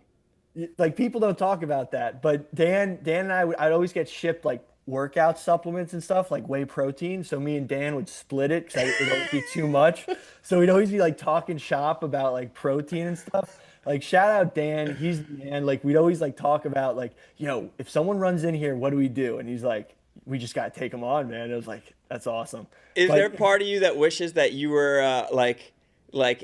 Like, people don't talk about that, but Dan and I'd always get shipped like workout supplements and stuff, like whey protein. So me and Dan would split it because it would always be too much. So we'd always be like talking shop about like protein and stuff. Like shout out Dan, he's the man. Like we'd always like talk about like, if someone runs in here, what do we do? And he's like, we just gotta take them on, man. It was like that's awesome. Is But there part of you that wishes that you were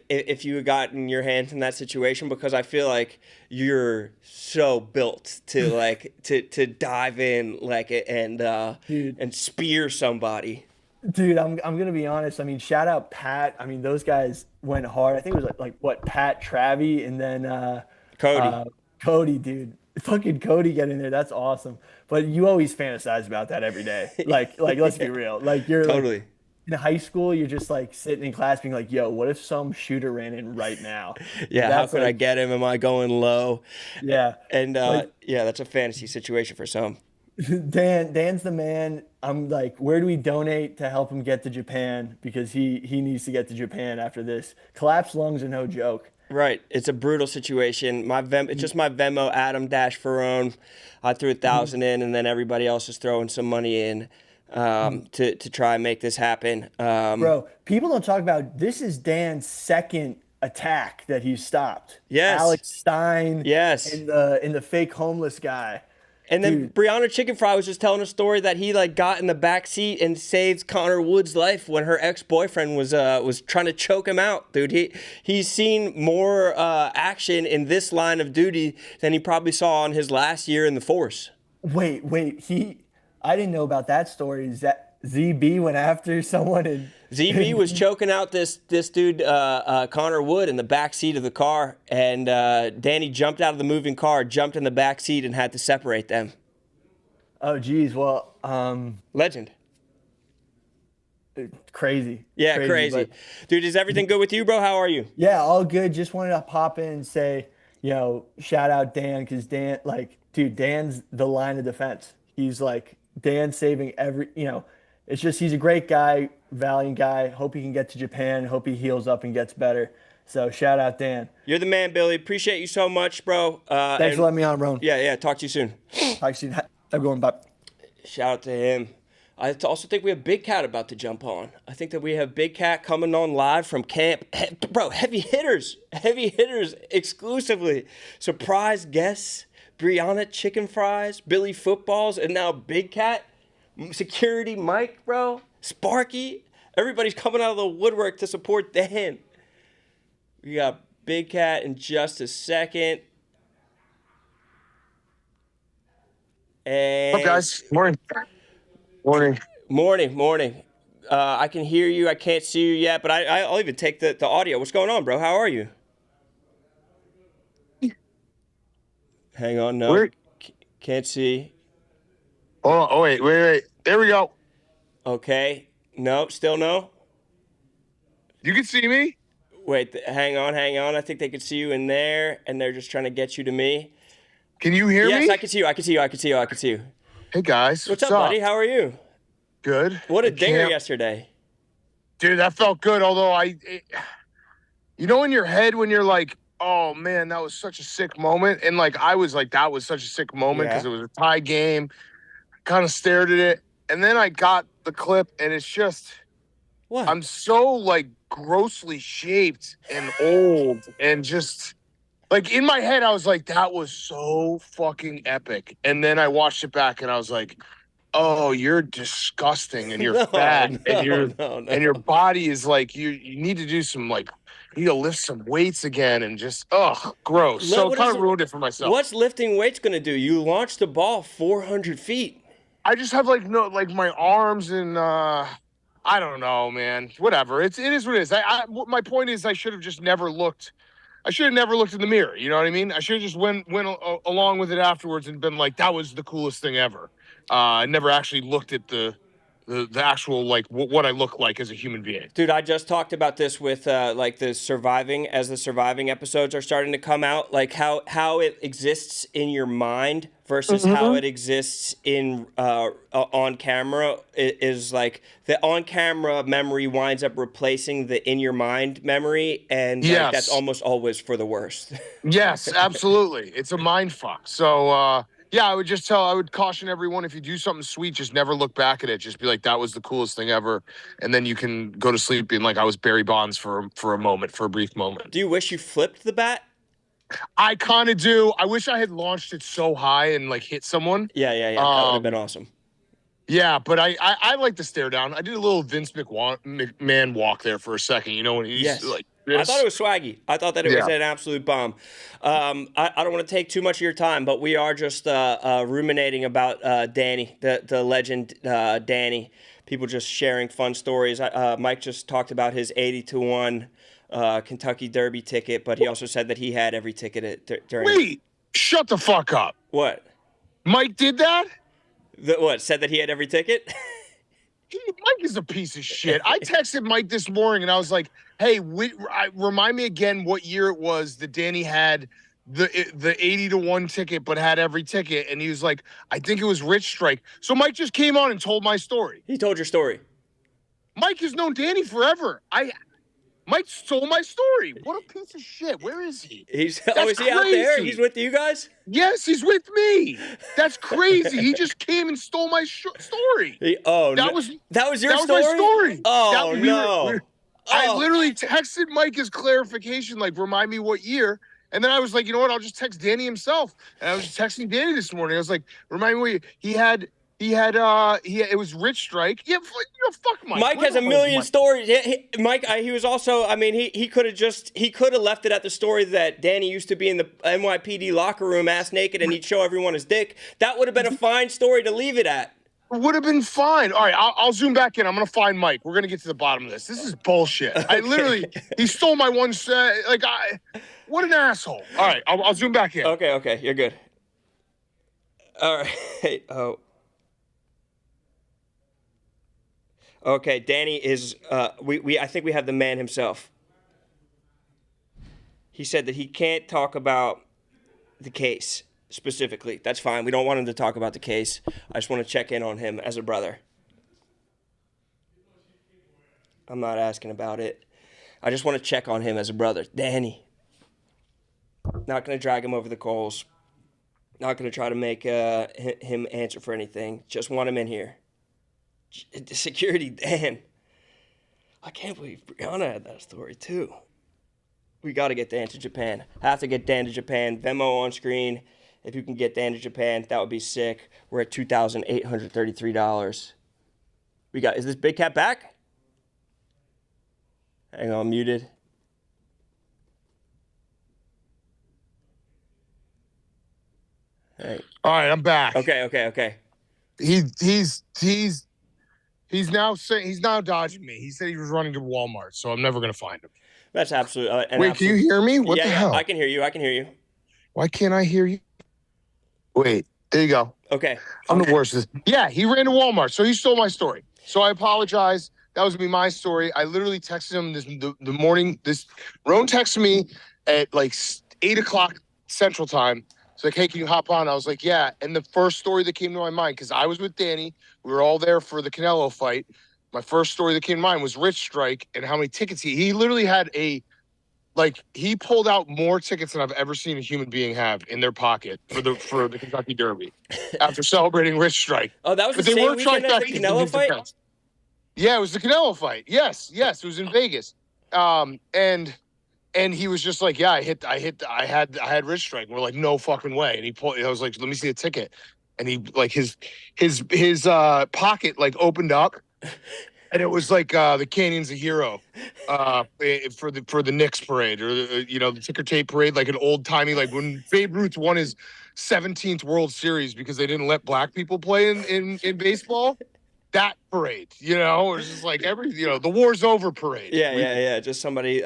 if you had gotten your hands in that situation? Because I feel like you're so built to to dive in and spear somebody. dude, I'm gonna be honest. I mean, shout out Pat. I mean, those guys went hard. I think it was like what Pat, Travi, and then Cody. Cody, dude. Fucking Cody getting there. That's awesome. But you always fantasize about that every day. Like let's be real. Like you're Totally. like, in high school, you're just like sitting in class being like, yo, what if some shooter ran in right now? Yeah, how could I get him? Am I going low? Yeah. And yeah, that's a fantasy situation for some. Dan's the man. I'm like, where do we donate to help him get to Japan? Because he needs to get to Japan after this. Collapsed lungs are no joke. Right, it's a brutal situation. It's just my Venmo, Adam-Ferrone. I threw 1,000 in, and then everybody else is throwing some money in to try and make this happen. Bro, people don't talk about this is Dan's second attack that he stopped. Yes. Alex Stein. Yes. In the fake homeless guy. And then Brianna Chicken Fry was just telling a story that he got in the back seat and saved Connor Wood's life when her ex-boyfriend was trying to choke him out, dude. He's seen more action in this line of duty than he probably saw in his last year in the force. Wait, I didn't know about that story. Is that ZB went after someone and ZB was choking out this dude, Connor Wood, in the back seat of the car, and Danny jumped out of the moving car, jumped in the back seat, and had to separate them. Oh, geez. Well, Legend. crazy. Yeah, crazy. Dude, is everything good with you, bro? How are you? Yeah, all good. Just wanted to pop in and say, shout out Dan, because Dan, Dan's the line of defense. He's Dan saving it's just he's a great guy, valiant guy. Hope he can get to Japan. Hope he heals up and gets better. So shout out Dan. You're the man, Billy. Appreciate you so much, bro. Thanks for letting me on, Rone. Yeah. Talk to you soon. Talk to you soon. Everyone, bye. Shout out to him. I also think we have Big Cat about to jump on. I think that we have Big Cat coming on live from camp. Bro, heavy hitters exclusively. Surprise guests, Brianna Chicken Fries, Billy Footballs, and now Big Cat. Security Mike, bro. Sparky. Everybody's coming out of the woodwork to support Dan. We got Big Cat in just a second. And What's up, guys? Morning. I can hear you. I can't see you yet, but I'll even take the audio. What's going on, bro? How are you? Hang on, no. Can't see. Oh, wait. There we go. Okay. No, still no. You can see me? Wait, hang on. I think they can see you in there, and they're just trying to get you to me. Can you hear me? Yes, I can see you. Hey, guys. What's up, buddy? How are you? Good. What a dinger yesterday. Dude, that felt good, although in your head when you're like, oh, man, that was such a sick moment, and I was like, that was such a sick moment because it was a tie game. Kind of stared at it, and then I got the clip, and it's just what? I'm so grossly shaped and old, and just in my head I was like, that was so fucking epic. And then I watched it back and I was like, oh, you're disgusting, and you're fat, and your body is you need to do some you need to lift some weights again, and just gross. So kind of ruined it for myself. What's lifting weights gonna do? You launched the ball 400 feet. I just have my arms and I don't know, man. Whatever. It is what it is. My point is I should have just never looked. I should have never looked in the mirror. You know what I mean? I should have just went along with it afterwards and been like, that was the coolest thing ever. I never actually looked at the actual what I look like as a human being. Dude, I just talked about this with the surviving episodes are starting to come out, how it exists in your mind versus how it exists in on camera is the on camera memory winds up replacing the in your mind memory, and that's almost always for the worst. Yes, absolutely. It's a mind fuck. So I would caution everyone, if you do something sweet, just never look back at it. Just be like, that was the coolest thing ever. And then you can go to sleep being like, I was Barry Bonds for a brief moment. Do you wish you flipped the bat? I kind of do. I wish I had launched it so high and like hit someone. Yeah. That would have been awesome. Yeah, but I like the stare down. I did a little Vince McMahon walk there for a second. You know, when he's like this. I thought it was swaggy. I thought that it was an absolute bomb. I don't want to take too much of your time, but we are just ruminating about Danny, the legend Danny. People just sharing fun stories. Mike just talked about his 80-1 Kentucky Derby ticket, but he also said that he had every ticket during. Wait, shut the fuck up. What? Mike did that? What, said that he had every ticket? Mike is a piece of shit. I texted Mike this morning and I was like, hey, remind me again what year it was that Danny had the 80-1 ticket but had every ticket. And he was like, I think it was Rich Strike. So Mike just came on and told my story. He told your story. Mike has known Danny forever. Mike stole my story. What a piece of shit. Where is he? Is he out there? He's with you guys? Yes, he's with me. That's crazy. He just came and stole my story. That was your story? My story. Oh, no. I literally texted Mike his clarification, like, remind me what year. And then I was like, you know what? I'll just text Danny himself. And I was just texting Danny this morning. I was like, remind me what year. It was Rich Strike. Yeah, fuck Mike. Mike has a million stories. Mike, he was also, I mean, he could have left it at the story that Danny used to be in the NYPD locker room ass naked and he'd show everyone his dick. That would have been a fine story to leave it at. It would have been fine. All right, I'll zoom back in. I'm going to find Mike. We're going to get to the bottom of this. This is bullshit. Okay. He stole my one set. What an asshole. All right, I'll zoom back in. Okay, you're good. All right. Oh. Okay, Danny is. I think we have the man himself. He said that he can't talk about the case specifically. That's fine. We don't want him to talk about the case. I just want to check in on him as a brother. I'm not asking about it. I just want to check on him as a brother. Danny. Not going to drag him over the coals. Not going to try to make him answer for anything. Just want him in here. Security, Dan. I can't believe Brianna had that story too. We got to get Dan to Japan. Have to get Dan to Japan. Venmo on screen. If you can get Dan to Japan, that would be sick. We're at $2,833. Is this Big Cat back? Hang on, muted. Hey. All right, I'm back. Okay. He's now dodging me. He said he was running to Walmart, so I'm never going to find him. That's absolute. Wait, can you hear me? What the hell? I can hear you. Why can't I hear you? Wait, there you go. Okay. I'm the worst. Yeah, he ran to Walmart, so he stole my story. So I apologize. That was going to be my story. I literally texted him the morning. Rone texted me at like 8 o'clock Central Time. It's like, hey, can you hop on? I was like, yeah. And the first story that came to my mind, because I was with Danny, we were all there for the Canelo fight. My first story that came to mind was Rich Strike and how many tickets he literally had he pulled out more tickets than I've ever seen a human being have in their pocket for the Kentucky Derby after celebrating Rich Strike. Oh, that was the same weekend as the Canelo fight? Yeah, it was the Canelo fight. Yes, it was in Vegas. And he was just like, yeah, I had Rich Strike. And we're like, no fucking way. And I was like, let me see a ticket. And he like his pocket like opened up, and it was like the Canyon's a Hero for the Knicks parade or the ticker tape parade, like an old timey, like when Babe Ruth won his 17th World Series because they didn't let black people play in baseball. That parade, it was just like the war's over parade. Yeah. Just somebody.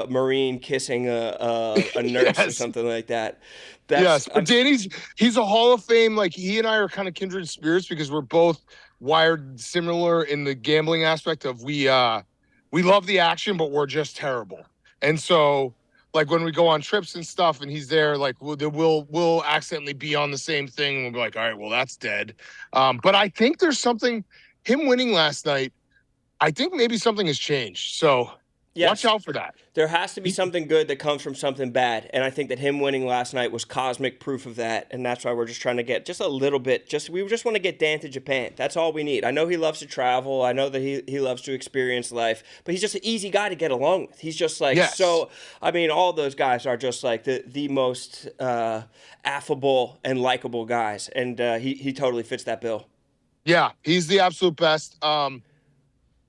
Marine kissing a nurse or something like that. But Danny's he's a Hall of Fame. Like he and I are kind of kindred spirits because we're both wired similar in the gambling aspect of we love the action, but we're just terrible. And so like when we go on trips and stuff, and he's there, like we'll accidentally be on the same thing, and we'll be like, all right, well that's dead. But I think there's something. Him winning last night, I think maybe something has changed. So. Yes. Watch out for that. There has to be something good that comes from something bad. And I think that him winning last night was cosmic proof of that. And that's why we're just trying to get just a little bit. We just want to get Dan to Japan. That's all we need. I know he loves to travel. I know that he loves to experience life. But he's just an easy guy to get along with. He's just like so. I mean, all those guys are just like the most affable and likable guys. And he totally fits that bill. Yeah, he's the absolute best.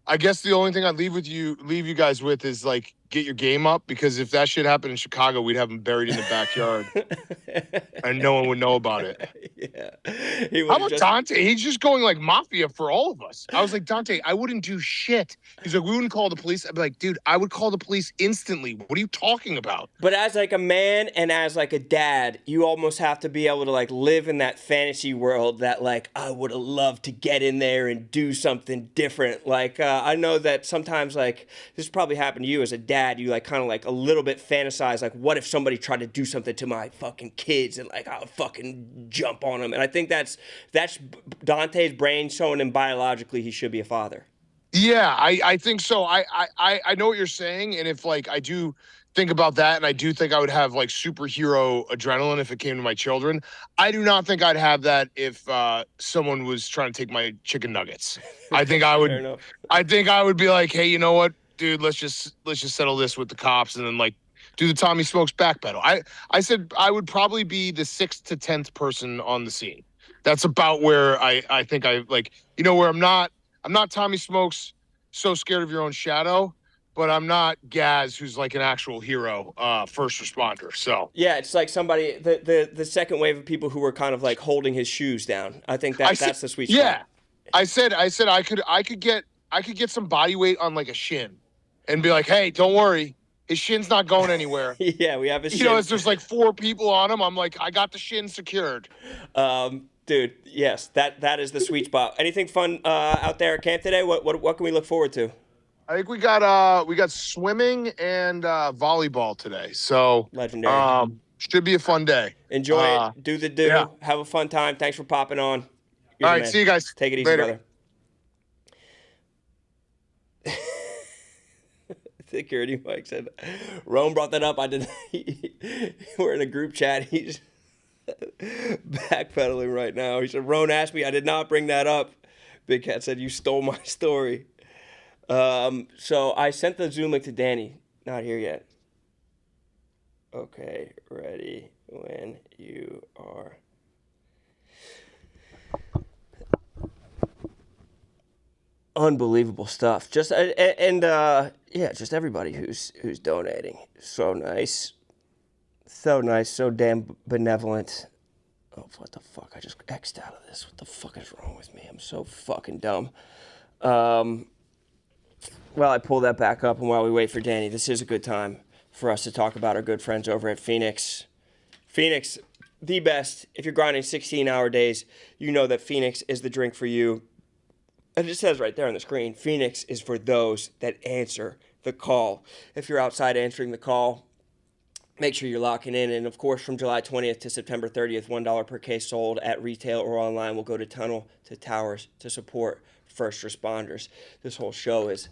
I guess the only thing I'd leave you guys with is like get your game up, because if that shit happened in Chicago, we'd have him buried in the backyard and no one would know about it. Yeah. How about Dante? He's just going like mafia for all of us. I was like, Dante, I wouldn't do shit. He's like, we wouldn't call the police. I'd be like, dude, I would call the police instantly. What are you talking about? But as like a man and as like a dad, you almost have to be able to like live in that fantasy world that like I would have loved to get in there and do something different. Like I know that sometimes like this probably happened to you as a dad. You like kind of like a little bit fantasize like, what if somebody tried to do something to my fucking kids and like I'll fucking jump on them. And I think that's Dante's brain showing him biologically he should be a father. Yeah, I think so. I know what you're saying, and if like I do think about that, and I do think I would have like superhero adrenaline if it came to my children. I do not think I'd have that if someone was trying to take my chicken nuggets. I think I would. I think I would be like, hey, you know what, dude? Let's just settle this with the cops, and then like do the Tommy Smokes backpedal. I said I would probably be the 6th to 10th person on the scene. That's about where I think I like, you know, where I'm not Tommy Smokes, so scared of your own shadow, but I'm not Gaz, who's like an actual hero, first responder. So yeah, it's like somebody the second wave of people who were kind of like holding his shoes down. I think that's the sweet spot. Yeah, I said I could get some body weight on like a shin, and be like, hey, don't worry, his shin's not going anywhere. Yeah, we have his shin. You know, as there's like 4 people on him, I'm like, I got the shin secured. Dude, yes, that is the sweet spot. Anything fun out there at camp today? What can we look forward to? I think we got swimming and volleyball today. So legendary. Should be a fun day. Enjoy it. Do the do. Yeah. Have a fun time. Thanks for popping on. All right, see you guys. Take it easy, later, brother. Security Mike said, Rone brought that up. We're in a group chat. He's backpedaling right now. He said, Rone asked me. I did not bring that up. Big Cat said, you stole my story. So I sent the Zoom link to Danny. Not here yet. Okay, ready when you are. Unbelievable stuff. Just just everybody who's donating. So nice. So nice. So damn benevolent. Oh, what the fuck? I just X'd out of this. What the fuck is wrong with me? I'm so fucking dumb. Well, I pull that back up, and while we wait for Danny, this is a good time for us to talk about our good friends over at Phoenix. Phoenix, the best. If you're grinding 16-hour days, you know that Phoenix is the drink for you. It just says right there on the screen, Phoenix is for those that answer the call. If you're outside answering the call, make sure you're locking in. And, of course, from July 20th to September 30th, $1 per case sold at retail or online will go to Tunnel to Towers to support first responders. This whole show is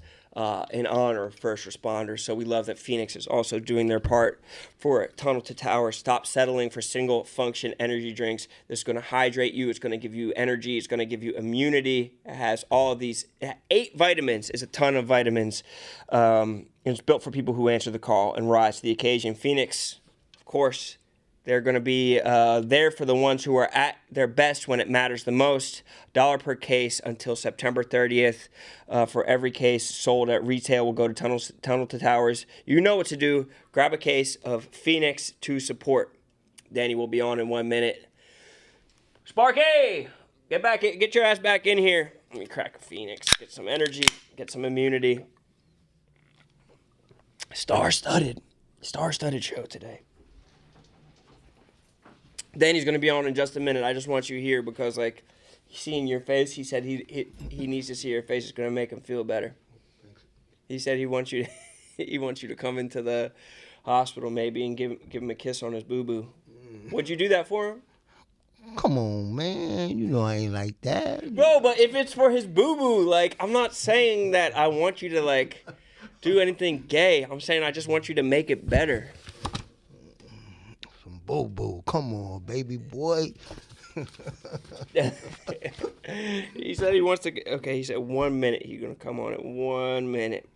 in honor of first responders. So we love that Phoenix is also doing their part for Tunnel to Towers. Stop settling for single function energy drinks. This is going to hydrate you. It's going to give you energy. It's going to give you immunity. It has all of these 8 vitamins. Is a ton of vitamins. It's built for people who answer the call and rise to the occasion. Phoenix, of course, they're going to be there for the ones who are at their best when it matters the most. $1 per case until September 30th. For every case sold at retail will go to Tunnel to Towers. You know what to do. Grab a case of Phoenix to support. Danny will be on in 1 minute. Sparky, get your ass back in here. Let me crack a Phoenix. Get some energy. Get some immunity. Star-studded show today. Danny's going to be on in just a minute. I just want you here because, like, seeing your face, he said he needs to see your face. It's going to make him feel better. He said he wants you to come into the hospital maybe and give him a kiss on his boo-boo. Would you do that for him? Come on, man. You know I ain't like that. Bro, but if it's for his boo-boo, like, I'm not saying that I want you to, like, do anything gay. I'm saying I just want you to make it better. Some boo-boo. Come on, baby boy. He said he wants to. Okay, he said 1 minute. He's gonna come on in 1 minute.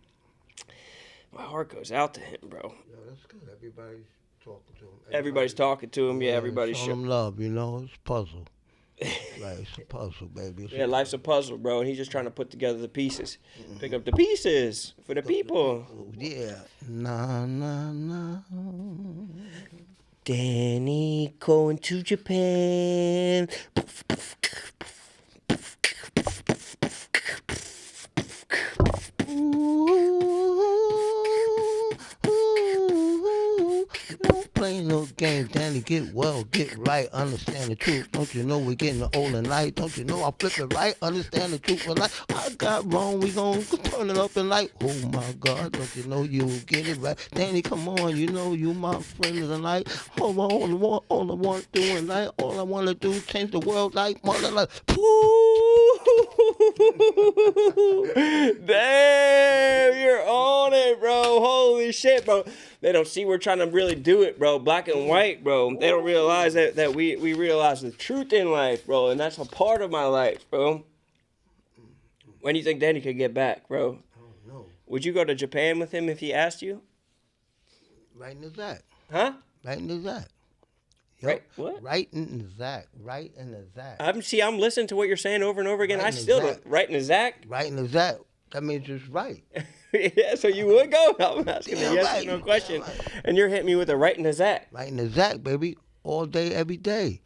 My heart goes out to him, bro. Yeah, that's good. Everybody's talking to him. Everybody's talking to him. Yeah, everybody's showing him love. You know, it's a puzzle. Like, it's a puzzle, baby. Yeah, life's a puzzle, bro, and he's just trying to put together the pieces. Pick up the pieces for the people. Yeah. Nah, nah, nah. Danny going to Japan. Don't play no games, Danny. Get well, get right, understand the truth. Don't you know we're getting old and light? Don't you know I flip it right, understand the truth? But like I got wrong, we gon' turn it up and like, oh my God, don't you know you will get it right? Danny, come on, you know you my friend of the night. All I want to do in life, all I want to do is change the world like mother like. Damn, you're on it, bro. Holy shit, bro. They don't see we're trying to really do it, bro. Black and white, bro. They don't realize that we realize the truth in life, bro. And that's a part of my life, bro. When do you think Danny could get back, bro? I don't know. Would you go to Japan with him if he asked you? Right in the Zach. Huh? Right in the Zach. Right, what? Right in the Zach. Right in the Zach. I'm listening to what you're saying over and over again. Right I in the still Zach. don't. Right in the Zach? Right in the Zach. That means it's right. Yeah, so you would go? I'm asking Yeah, a yes right. or no question. Yeah, right. And you're hitting me with a right in the Zach. Right in the Zach, baby. All day, every day.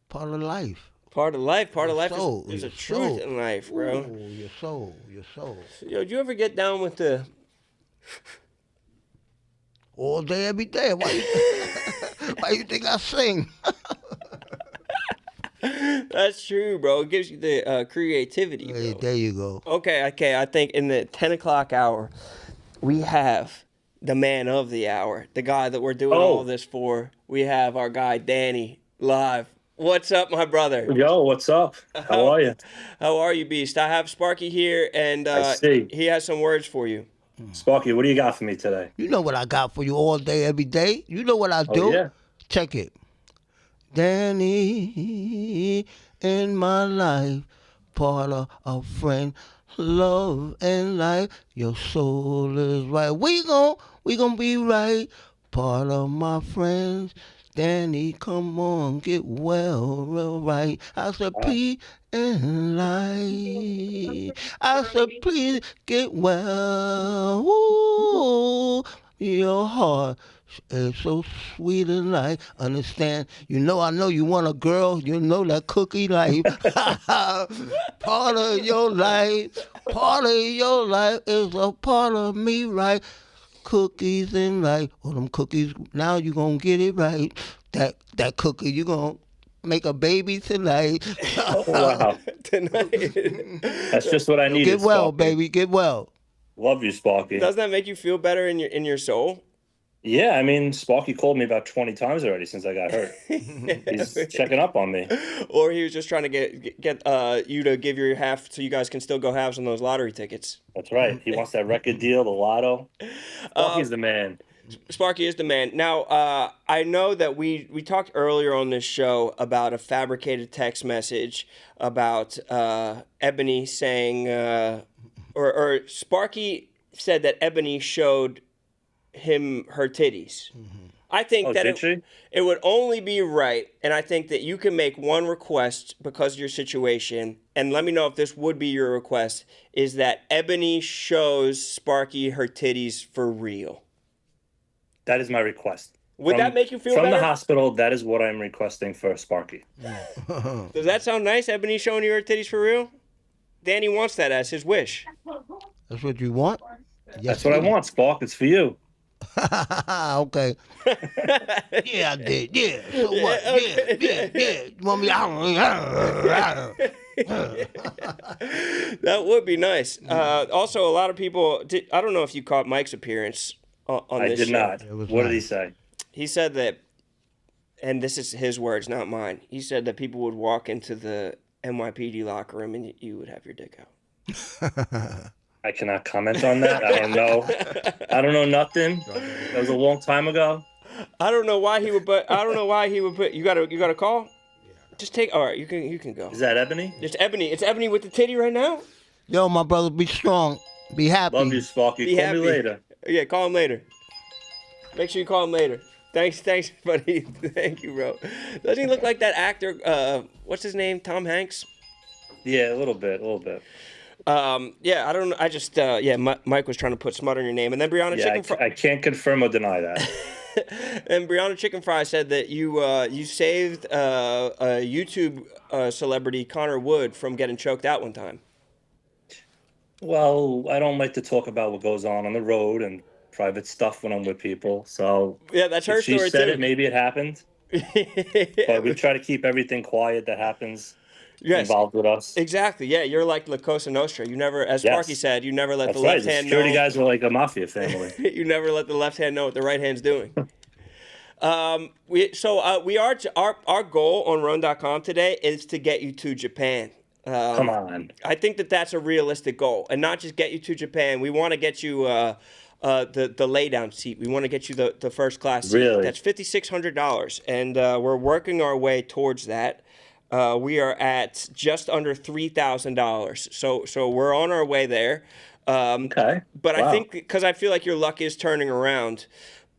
Part of life. Part of life. Part of life soul, is a your truth soul. in life, bro. Ooh, your soul. Your soul. Yo, did you ever get down with the... All day, every day. Why you think I sing? That's true, bro. It gives you the creativity, Hey, bro. there you go. Okay. I think in the 10 o'clock hour, we have the man of the hour, the guy that we're doing all this for. We have our guy, Danny, live. What's up, my brother? Yo, what's up? How are you? How are you, Beast? I have Sparky here, and I see. he has some words for you. Sparky, what do you got for me today? You know what I got for you all day, every day? You know what I do? Yeah. Check it. Danny in my life, part of a friend, love and life. Your soul is right. We gon' be right. Part of my friends. Danny, come on, get well, real right. I said, peace and light. I said, please get well. Ooh, your heart is so sweet and light. Understand? You know, I know you want a girl. You know that cookie life. Part of your life. Part of your life is a part of me, right? Cookies and light. All them cookies, now you gonna get it right. That cookie, you gonna make a baby tonight. Oh, wow. Tonight. That's just what I needed. Get well, Sparky. baby. Get well. Love you, Sparky. Doesn't that make you feel better in your soul? Yeah, I mean, Sparky called me about 20 times already since I got hurt. He's checking up on me. Or he was just trying to get you to give your half so you guys can still go halves on those lottery tickets. That's right. He wants that record deal, the lotto. Sparky's the man. Sparky is the man. Now, I know that we talked earlier on this show about a fabricated text message about Ebony saying, or Sparky said that Ebony showed him her titties. Mm-hmm. I think that did she? it would only be right, and I think that you can make one request because of your situation, and let me know if this would be your request, is that Ebony shows Sparky her titties for real. That is my request. Would that make you feel from better? the hospital, that is what I'm requesting for Sparky. Does that sound nice, Ebony showing you her titties for real? Danny wants that as his wish. That's what you want? Yes, That's what I want, Spark. It's for you. Okay. Yeah, I did. Yeah. So what? okay. Yeah. You want me? That would be nice. Also, a lot of people. I don't know if you caught Mike's appearance on I this did show. not. What did he say? He said that, and this is his words, not mine. He said that people would walk into the NYPD locker room and you would have your dick out. I cannot comment on that. I don't know. I don't know nothing. That was a long time ago. I don't know why he would, but I don't know why he would put. You got a call? Just take. All right, you can go. Is that Ebony? It's Ebony. It's Ebony with the titty right now. Yo, my brother, be strong. Be happy. Love you, Sparky. Be Call happy. me later. Yeah, call him later. Make sure you call him later. Thanks, buddy. Thank you, bro. Doesn't he look like that actor? What's his name? Tom Hanks. Yeah, a little bit. Yeah, I don't know. I just, Mike was trying to put smut on your name. And then Brianna Yeah, Chicken Fry. I can't confirm or deny that. And Brianna Chicken Fry said that you saved a YouTube celebrity, Connor Wood, from getting choked out one time. Well, I don't like to talk about what goes on the road and private stuff when I'm with people. So yeah, that's her story, she said too. it, maybe it happened. But we try to keep everything quiet that happens involved with us. Exactly. Yeah, you're like La Cosa Nostra. You never, as Sparky said, you never let That's the right. left hand know. Security guys are like a mafia family. You never let the left hand know what the right hand's doing. Our goal on RoneDotCom today is to get you to Japan. Come on. I think that's a realistic goal, and not just get you to Japan. We want to get you the lay down seat. We want to get you the first class seat. Really? That's $5,600, and we're working our way towards that. We are at just under $3,000, so we're on our way there. Okay. But Wow. I think because I feel like your luck is turning around.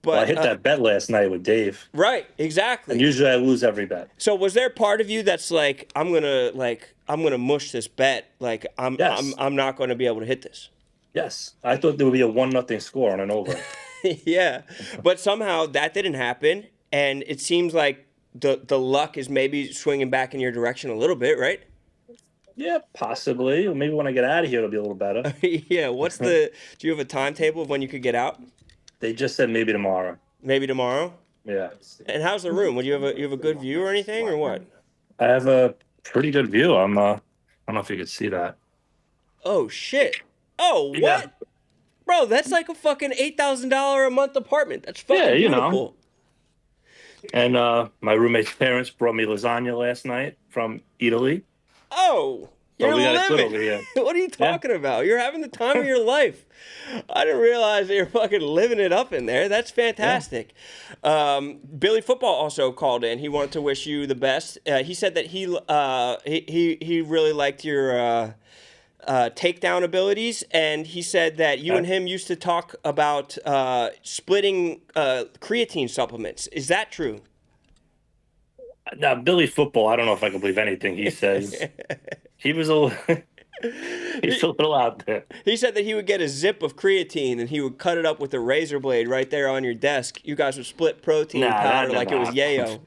But Well, I hit that bet last night with Dave. Right, exactly. And usually I lose every bet. So was there part of you that's like, I'm gonna mush this bet, like I'm not gonna be able to hit this? Yes. I thought there would be a 1-0 score on an over. Yeah, but somehow that didn't happen, and it seems like the luck is maybe swinging back in your direction a little bit, right? Yeah, possibly. Or maybe when I get out of here, it'll be a little better. Yeah. Do you have a timetable of when you could get out? They just said maybe tomorrow. Maybe tomorrow. Yeah. And how's the room? Would you have a good view or anything, or what? I have a pretty good view. I don't know if you could see that. Oh shit! Oh what? Yeah. Bro, that's like a fucking $8,000 a month apartment. That's fucking beautiful. And my roommate's parents brought me lasagna last night from Italy. Oh, So you're we got it good living. over here. What are you talking about? You're having the time of your life. I didn't realize that you're fucking living it up in there. That's fantastic. Yeah. Billy Football also called in. He wanted to wish you the best. He said that he really liked your takedown abilities, and he said that you and him used to talk about splitting creatine supplements. Is that true? Now, Billy Football, I don't know if I can believe anything he says. He's a little out there. He said that he would get a zip of creatine and he would cut it up with a razor blade right there on your desk. You guys would split protein powder like it was yayo.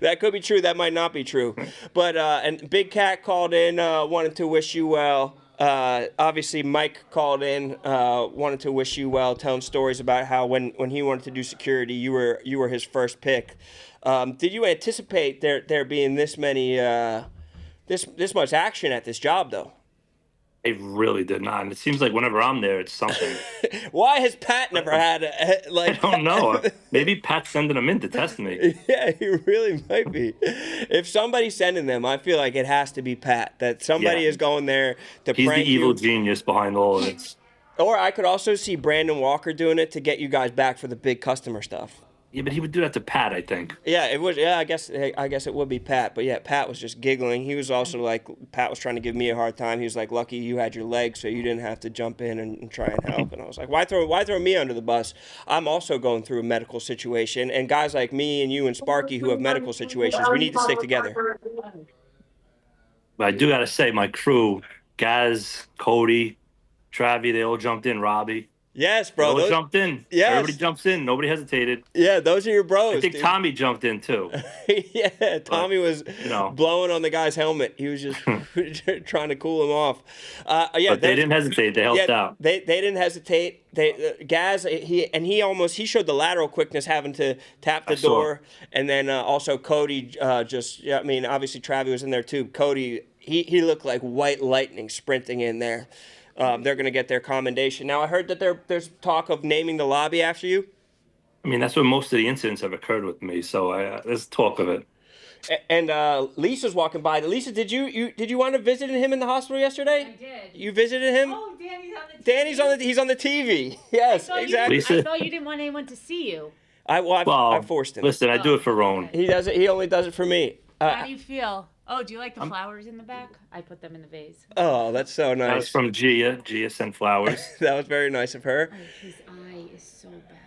That could be true. That might not be true. But and Big Cat called in, wanted to wish you well. Obviously, Mike called in, wanted to wish you well, telling stories about how when he wanted to do security, you were his first pick. Did you anticipate there being this many this much action at this job though? I really did not. And it seems like whenever I'm there, it's something. Why has Pat never had I don't know. Maybe Pat's sending them in to test me. Yeah, he really might be. If somebody's sending them, I feel like it has to be Pat. That somebody is going there to He's prank the evil you. genius behind all of it. Or I could also see Brandon Walker doing it to get you guys back for the big customer stuff. Yeah, but he would do that to Pat, I think. Yeah, it would. Yeah, I guess it would be Pat. But yeah, Pat was just giggling. He was also like, Pat was trying to give me a hard time. He was like, lucky you had your legs, so you didn't have to jump in and try and help. And I was like, why throw me under the bus? I'm also going through a medical situation, and guys like me and you and Sparky who have medical situations, we need to stick together. But I do got to say, my crew, Gaz, Cody, Travi, they all jumped in. Robbie. Yes, bro. They all jumped in. Yes. Everybody jumps in. Nobody hesitated. Yeah, those are your bros. I think dude. Tommy jumped in, too. Yeah, Tommy was blowing on the guy's helmet. He was just trying to cool him off. Yeah, but they didn't hesitate. They helped out. They didn't hesitate. Gaz, he showed the lateral quickness having to tap the door. And then also Cody obviously Travi was in there too. Cody, he looked like white lightning sprinting in there. They're going to get their commendation. Now, I heard that there's talk of naming the lobby after you. I mean, that's where most of the incidents have occurred with me, so there's talk of it. And Lisa's walking by. Lisa, did you want to visit him in the hospital yesterday? I did. You visited him? Oh, Danny's on the TV. He's on the TV. Yes, exactly. Lisa- I thought you didn't want anyone to see you. I forced him. Listen, I do it for Rone. He does it. He only does it for me. How do you feel? Oh, do you like the flowers in the back? I put them in the vase. Oh, that's so nice. That's from Gia. Gia sent flowers. That was very nice of her. Oh, his eye is so bad.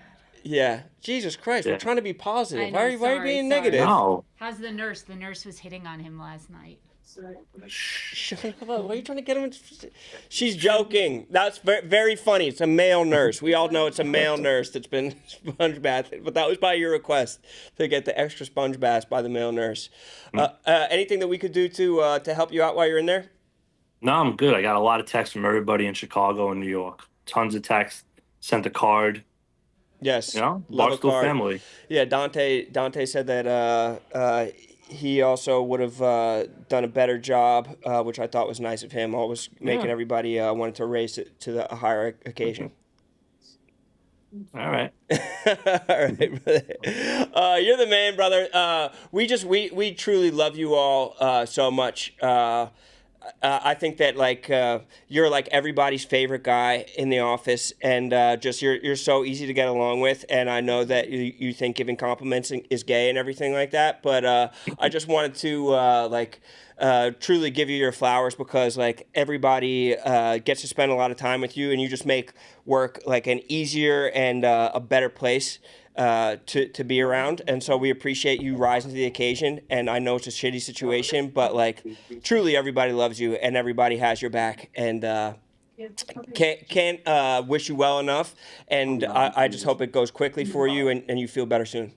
Yeah. Jesus Christ, we're Yeah. trying to be positive. I know, Why are you sorry, being sorry. negative? No. How's the nurse? The nurse was hitting on him last night. Shut up. Why are you trying to get him? She's joking. That's very, very funny. It's a male nurse. We all know it's a male nurse that's been sponge bathed. But that was by your request to get the extra sponge baths by the male nurse. Anything that we could do to help you out while you're in there? No, I'm good. I got a lot of texts from everybody in Chicago and New York. Tons of texts. Sent a card. Yes. You know, Love a Barstool card. family. Yeah, Dante said that he also would have done a better job, which I thought was nice of him. Always making everybody wanted to raise it to a higher occasion. All right. All right, brother. You're the man, brother. We truly love you all so much. I think that you're like everybody's favorite guy in the office, and just you're so easy to get along with. And I know that you think giving compliments is gay and everything like that, but I just wanted to truly give you your flowers because like everybody gets to spend a lot of time with you, and you just make work like an easier and a better place to be around. And so we appreciate you rising to the occasion. And I know it's a shitty situation, but like truly everybody loves you and everybody has your back, and can't wish you well enough. And I just hope it goes quickly for you and you feel better soon.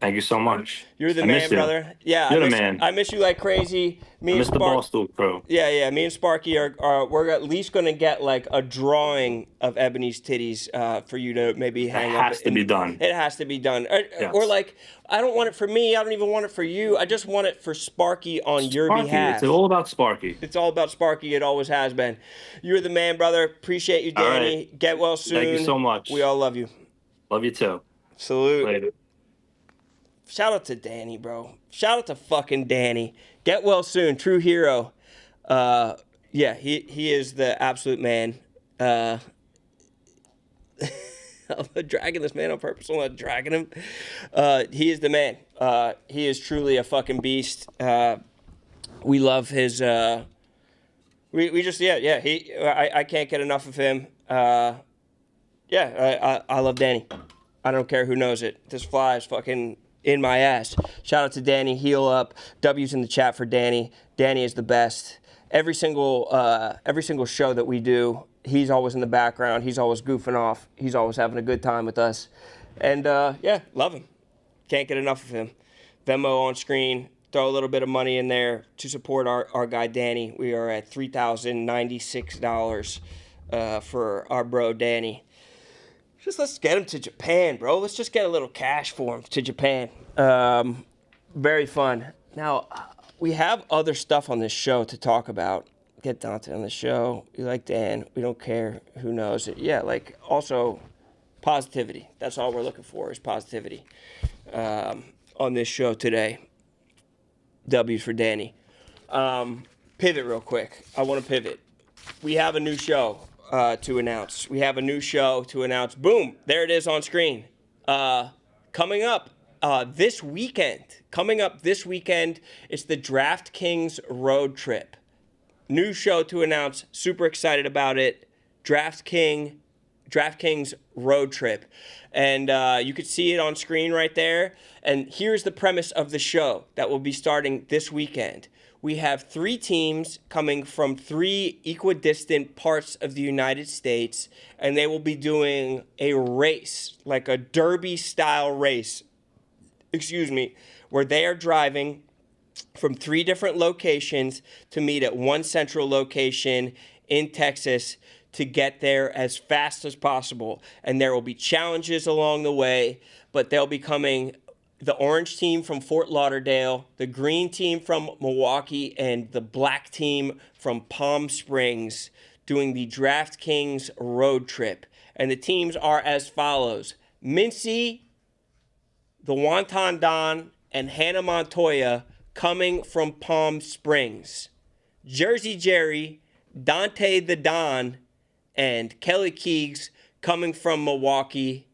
Thank you so much. You're the I man, miss you. brother. Yeah, You're the man. I miss you like crazy. Me and Mr. Barstool Crew. Yeah. Me and Sparky we're at least gonna get like a drawing of Ebony's titties for you to maybe hang up. It has to be done. It has to be done. Yes. Or like, I don't want it for me. I don't even want it for you. I just want it for Sparky on your Sparky. behalf. It's all about Sparky. It's all about Sparky. It always has been. You're the man, brother. Appreciate you, All Danny. right. Get well soon. Thank you so much. We all love you. Love you too. Salute. Later. Shout out to Danny, bro. Shout out to fucking Danny. Get well soon. True hero. Yeah, he is the absolute man. I'm dragging this man on purpose. I'm not dragging him. He is the man. He is truly a fucking beast. We love his. We just I can't get enough of him. I love Danny. I don't care who knows it. This fly is fucking in my ass. Shout out to Danny. Heal up. W's in the chat for Danny. Danny is the best. Every single show that we do, he's always in the background. He's always goofing off. He's always having a good time with us. And love him. Can't get enough of him. Venmo on screen. Throw a little bit of money in there to support our guy Danny. We are at $3,096 for our bro Danny. Let's get him to Japan, bro. Let's just get a little cash for him to Japan. Very fun. Now, we have other stuff on this show to talk about. Get Dante on the show. We like Dan. We don't care who knows it. Yeah, like also positivity. That's all we're looking for is positivity on this show today. W's for Danny. Pivot real quick. I want to pivot. We have a new show to announce. Boom, there it is on screen. Coming up this weekend, it's the DraftKings road trip. New show to announce. Super excited about it. DraftKings road trip. And you could see it on screen right there. And here's the premise of the show that will be starting this weekend. We have 3 teams coming from 3 equidistant parts of the United States, and they will be doing a race, like a derby-style race, where they are driving from 3 different locations to meet at one central location in Texas to get there as fast as possible. And there will be challenges along the way, but they'll be coming the orange team from Fort Lauderdale, the green team from Milwaukee, and the black team from Palm Springs doing the DraftKings road trip. And the teams are as follows. Mincy, the Wonton Don, and Hannah Montoya coming from Palm Springs. Jersey Jerry, Dante the Don, and Kelly Keegs coming from Milwaukee.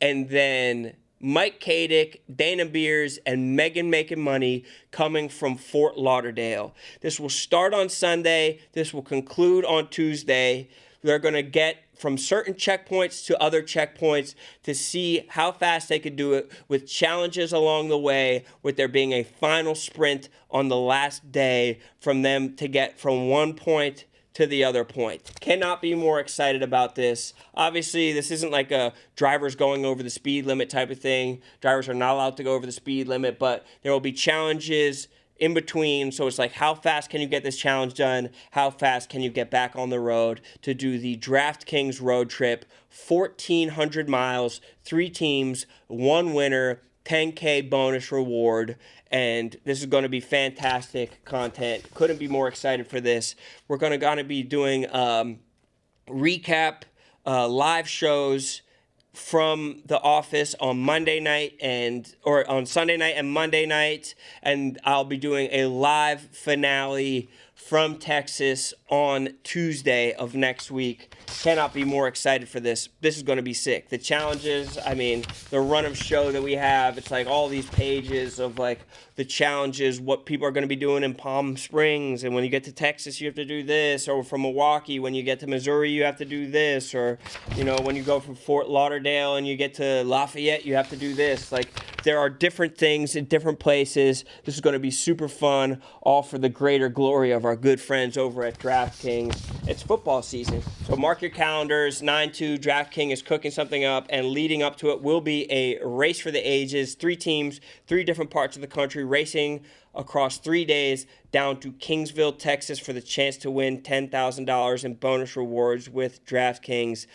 And then Mike Kadick, Dana Beers, and Megan Making Money coming from Fort Lauderdale. This will start on Sunday. This will conclude on Tuesday. They're going to get from certain checkpoints to other checkpoints to see how fast they could do it, with challenges along the way, with there being a final sprint on the last day from them to get from one point to the other point. Cannot be more excited about this. Obviously, this isn't like a drivers going over the speed limit type of thing. Drivers are not allowed to go over the speed limit, but there will be challenges in between. So it's like, how fast can you get this challenge done? How fast can you get back on the road to do the DraftKings road trip? 1,400 miles, 3 teams, 1 winner, 10K bonus reward. And this is going to be fantastic content. Couldn't be more excited for this. We're going to be doing recap live shows from the office on Monday night or on Sunday night and Monday night, and I'll be doing a live finale from Texas on Tuesday of next week. Cannot be more excited for this. This is going to be sick. The challenges, I mean, the run of show that we have, it's like all these pages of like the challenges, what people are going to be doing in Palm Springs, and when you get to Texas, you have to do this, or from Milwaukee, when you get to Missouri, you have to do this, or, you know, when you go from Fort Lauderdale and you get to Lafayette, you have to do this. Like, there are different things in different places. This is going to be super fun, all for the greater glory of our good friends over at DraftKings. It's football season, so mark your calendars. 9/2, DraftKings is cooking something up, and leading up to it will be a race for the ages. 3 teams, 3 different parts of the country, racing across 3 days down to Kingsville, Texas, for the chance to win $10,000 in bonus rewards with DraftKings.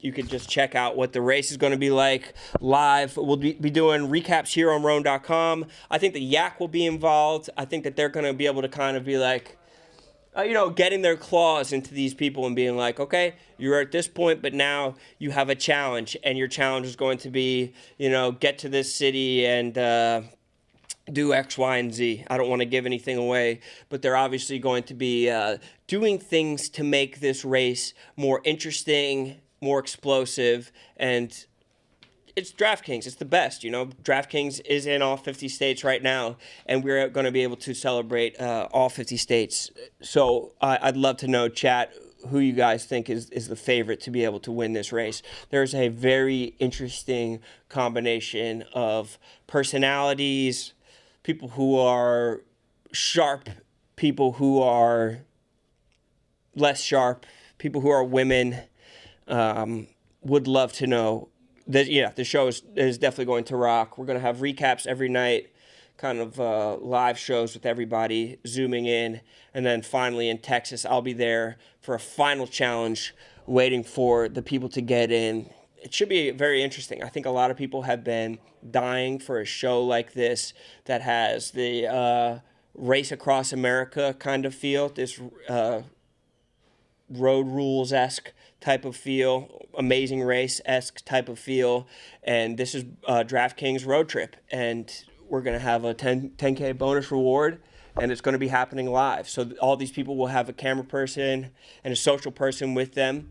You could just check out what the race is going to be like live. We'll be doing recaps here on RoneDotCom. I think the Yak will be involved. I think that they're going to be able to kind of be like, getting their claws into these people and being like, okay, you're at this point, but now you have a challenge, and your challenge is going to be, get to this city and do X, Y, and Z. I don't want to give anything away, but they're obviously going to be doing things to make this race more interesting, more explosive, and it's DraftKings. It's the best, DraftKings is in all 50 states right now, and we're going to be able to celebrate all 50 states. So I'd love to know, chat, who you guys think is the favorite to be able to win this race. There's a very interesting combination of personalities, people who are sharp, people who are less sharp, people who are women. Would love to know. The show is definitely going to rock. We're going to have recaps every night, kind of live shows with everybody zooming in. And then finally in Texas, I'll be there for a final challenge, waiting for the people to get in. It should be very interesting. I think a lot of people have been dying for a show like this that has the race across America kind of feel, this road rules-esque type of feel, Amazing Race-esque type of feel, and this is DraftKings road trip, and we're going to have a 10K bonus reward, and it's going to be happening live. So all these people will have a camera person and a social person with them,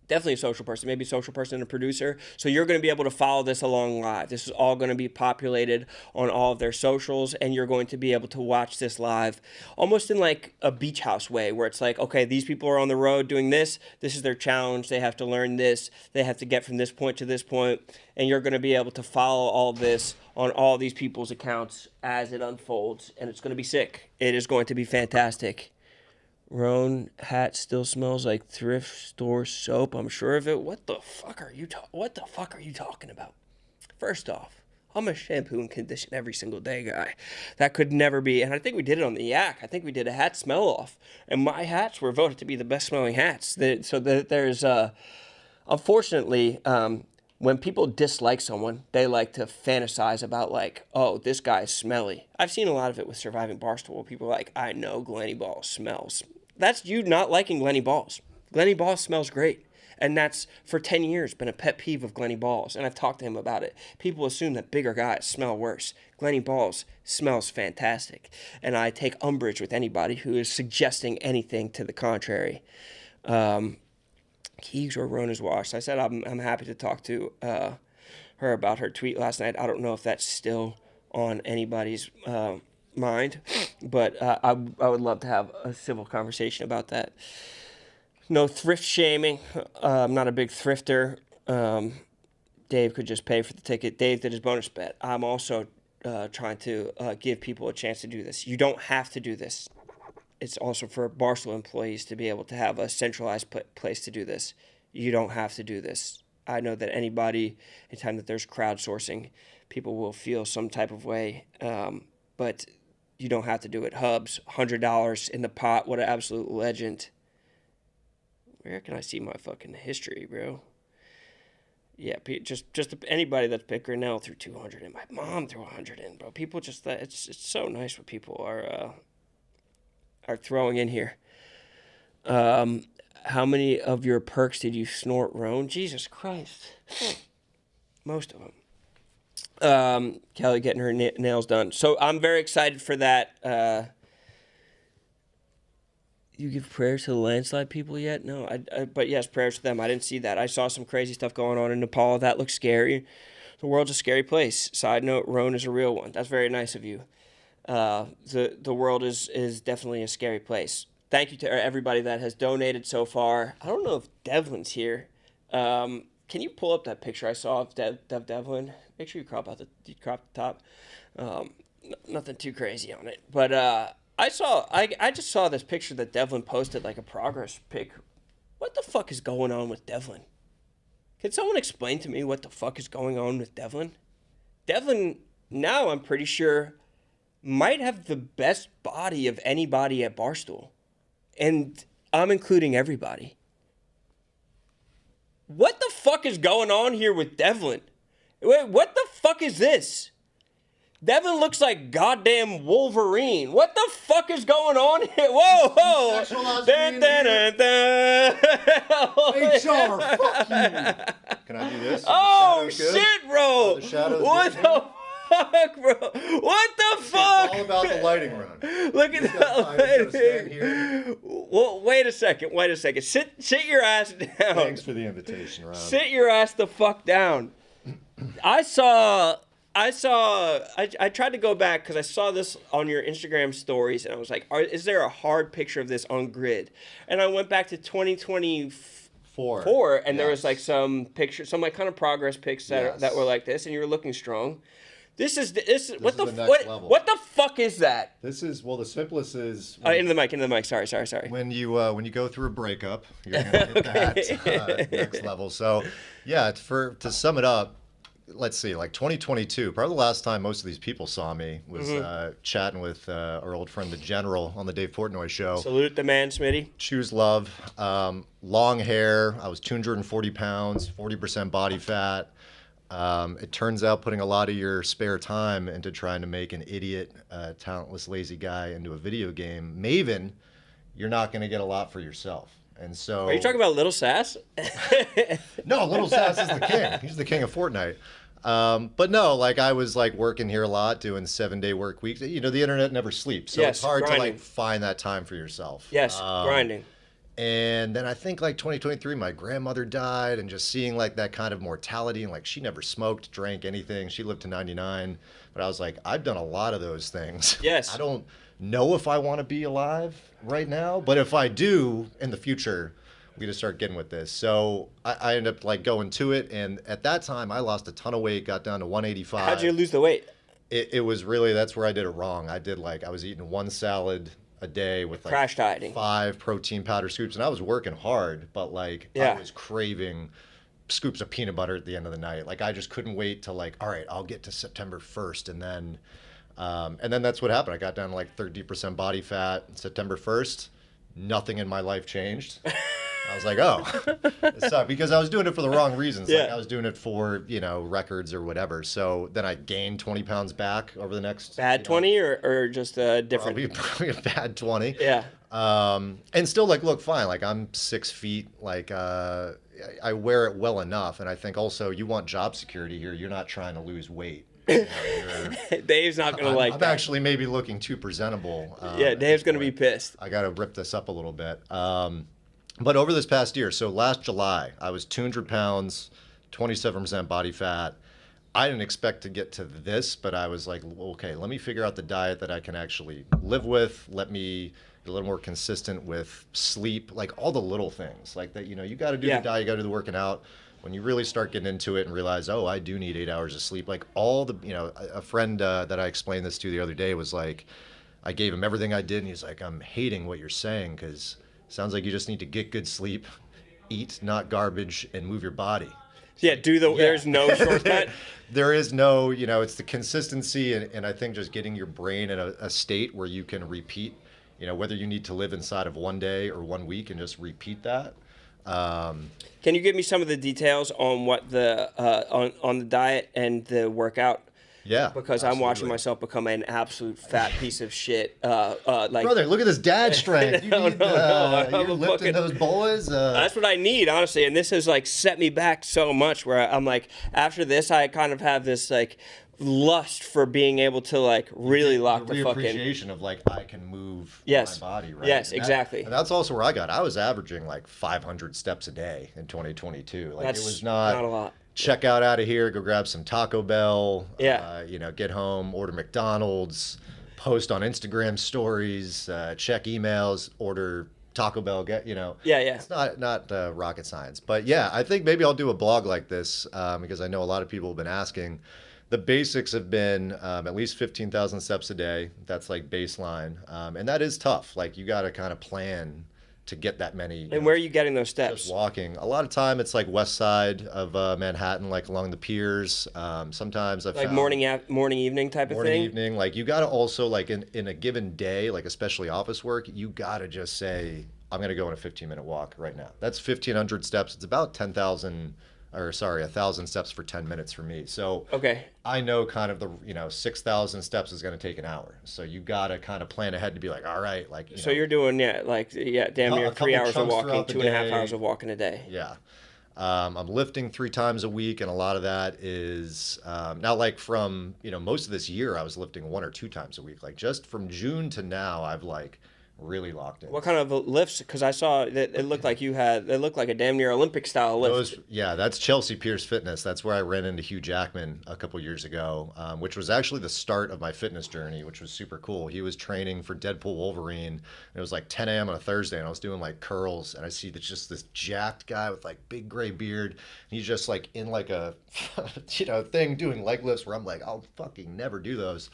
definitely a social person, maybe a social person and a producer. So you're going to be able to follow this along live. This is all going to be populated on all of their socials, and you're going to be able to watch this live almost in like a beach house way, where it's like, okay, these people are on the road doing this. This is their challenge. They have to learn this. They have to get from this point to this point, and you're going to be able to follow all this on all these people's accounts as it unfolds, and it's going to be sick. It is going to be fantastic. Rone hat still smells like thrift store soap. I'm sure of it. What the fuck are you talking about? First off, I'm a shampoo and condition every single day guy. That could never be. And I think we did it on the Yak. I think we did a hat smell off, and my hats were voted to be the best smelling hats. So there's unfortunately, when people dislike someone, they like to fantasize about like, oh, this guy's smelly. I've seen a lot of it with Surviving Barstool. People are like, I know Glenny Balls smells. That's you not liking Glenny Balls. Glenny Balls smells great. And that's, for 10 years, been a pet peeve of Glenny Balls. And I've talked to him about it. People assume that bigger guys smell worse. Glenny Balls smells fantastic. And I take umbrage with anybody who is suggesting anything to the contrary. Keegs or Rona's wash. I said I'm happy to talk to her about her tweet last night. I don't know if that's still on anybody's mind, but I would love to have a civil conversation about that. No thrift shaming. I'm not a big thrifter. Dave could just pay for the ticket. Dave did his bonus bet. I'm also trying to give people a chance to do this. You don't have to do this. It's also for Barstool employees to be able to have a centralized place to do this. You don't have to do this. I know that anytime that there's crowdsourcing, people will feel some type of way, but you don't have to do it. Hubs, $100 in the pot. What an absolute legend. Where can I see my fucking history, bro? Yeah, just anybody that's picked Grinnell threw 200 in. My mom threw 100 in, bro. People just, it's so nice what people are throwing in here. How many of your perks did you snort, Rone? Jesus Christ. Most of them. Kelly getting her nails done. So I'm very excited for that. You give prayers to the landslide people yet? No, but yes, prayers to them. I didn't see that. I saw some crazy stuff going on in Nepal. That looks scary. The world's a scary place. Side note, Rone is a real one. That's very nice of you. The world is definitely a scary place. Thank you to everybody that has donated so far. I don't know if Devlin's here. Can you pull up that picture I saw of Devlin? Make sure you crop the top. Nothing too crazy on it, but I just saw this picture that Devlin posted, like a progress pic. What the fuck is going on with Devlin? Can someone explain to me what the fuck is going on with Devlin? Devlin, now I'm pretty sure, might have the best body of anybody at Barstool. And I'm including everybody. What the fuck is going on here with Devlin? Wait, what the fuck is this? Devlin looks like goddamn Wolverine. What the fuck is going on here? Whoa, whoa. Dun, dun, dun, dun. HR, fuck you. Can I do this? Oh, shit, bro. What the fuck, bro? What the fuck? It's all about the lighting, Ron. Look at that. Well, wait a second. Sit your ass down. Thanks for the invitation, Ron. Sit your ass the fuck down. I tried to go back because I saw this on your Instagram stories, and I was like, is there a hard picture of this on Grid? And I went back to 2024, and there was like some picture, some like kind of progress pics that were like this, and you were looking strong. This is what the fuck is that? This is, well, the simplest is into the mic. Sorry. When you go through a breakup, you're gonna hit that next level. So yeah, to sum it up, let's see, like 2022, probably the last time most of these people saw me was chatting with our old friend the General on the Dave Portnoy show. Salute the man, Smitty. Choose love. Long hair. I was 240 pounds, 40% body fat. It turns out putting a lot of your spare time into trying to make an idiot, talentless, lazy guy into a video game Maven, you're not going to get a lot for yourself. And so, are you talking about Little Sass? No, Little Sass is the king. He's the king of Fortnite. But no, like I was like working here a lot, doing 7-day work weeks. You know, the internet never sleeps, so it's hard to like find that time for yourself. Yes, grinding. And then I think like 2023, my grandmother died, and just seeing like that kind of mortality, and like she never smoked, drank anything. She lived to 99, but I was like, I've done a lot of those things. Yes. I don't know if I want to be alive right now, but if I do in the future, we just start getting with this. So I ended up like going to it, and at that time I lost a ton of weight, got down to 185. How'd you lose the weight? It was really, that's where I did it wrong. I was eating one salad a day with like crash dieting, 5 protein powder scoops, and I was working hard, but like I was craving scoops of peanut butter at the end of the night. Like I just couldn't wait to like, all right, I'll get to September 1st, and then that's what happened. I got down to like 30% body fat. September 1st, nothing in my life changed. I was like, oh, it sucked, because I was doing it for the wrong reasons. Like I was doing it for, records or whatever. So then I gained 20 pounds back over the next... Bad 20 or just a different... Probably a bad 20. Yeah. And still like look fine. Like I'm 6 feet. Like, I wear it well enough, and I think also you want job security here. You're not trying to lose weight. You know, Dave's not gonna like I'm that. actually maybe looking too presentable. Yeah, Dave's gonna be pissed. I got to rip this up a little bit. But over this past year, so last July, I was 200 pounds, 27% body fat. I didn't expect to get to this, but I was like, okay, let me figure out the diet that I can actually live with. Let me be a little more consistent with sleep, like all the little things like that. You know, you got to do the diet, you got to do the working out. When you really start getting into it and realize, oh, I do need 8 hours of sleep, like all the, you know, a friend that I explained this to the other day was like, I gave him everything I did, and he's like, I'm hating what you're saying because it sounds like you just need to get good sleep, eat not garbage, and move your body. Yeah, there's no shortcut. There is no, you know, it's the consistency and I think just getting your brain in a state where you can repeat, you know, whether you need to live inside of 1 day or 1 week and just repeat that. Can you give me some of the details on what the on the diet and the workout? Yeah, because I'm watching myself become an absolute fat piece of shit. Like, brother, look at this dad strength. You need, you're lifting those boys. That's what I need, honestly. And this has like set me back so much. Where I'm like, after this, I kind of have this like lust for being able to like really lock the fucking appreciation of like I can move my body. Right? Yes, exactly. And that's also where I got. I was averaging like 500 steps a day in 2022. Like it was not a lot. Check out of here, go grab some Taco Bell, you know, get home, order McDonald's, post on Instagram stories, check emails, order Taco Bell, you know. Yeah. It's not rocket science. But yeah, I think maybe I'll do a blog like this because I know a lot of people have been asking. The basics have been at least 15,000 steps a day. That's like baseline. And that is tough. Like you got to kind of plan to get that many. And where are you getting those steps? Just walking. A lot of time it's like west side of Manhattan, like along the piers. Sometimes I've like found morning, evening type of thing. Morning, evening. Like you got to also like in a given day, like especially office work, you got to just say, I'm going to go on a 15-minute walk right now. That's 1,500 steps. It's about 1,000 steps for 10 minutes for me. So okay, I know kind of the 6,000 steps is going to take an hour. So you got to kind of plan ahead to be like, all right, like. So you're doing damn near 3 hours of walking, 2.5 hours of walking a day. Yeah. I'm lifting 3 times a week, and a lot of that is now like from most of this year I was lifting 1 or 2 times a week. Like just from June to now I've like really locked in. What kind of lifts? Because I saw that it looked like it looked like a damn near Olympic style lift. That's Chelsea Pierce Fitness. That's where I ran into Hugh Jackman a couple years ago, which was actually the start of my fitness journey, which was super cool. He was training for Deadpool Wolverine. And it was like 10 a.m. on a Thursday, and I was doing like curls, and I see just this jacked guy with like big gray beard. And he's just like in like a thing doing leg lifts where I'm like, I'll fucking never do those.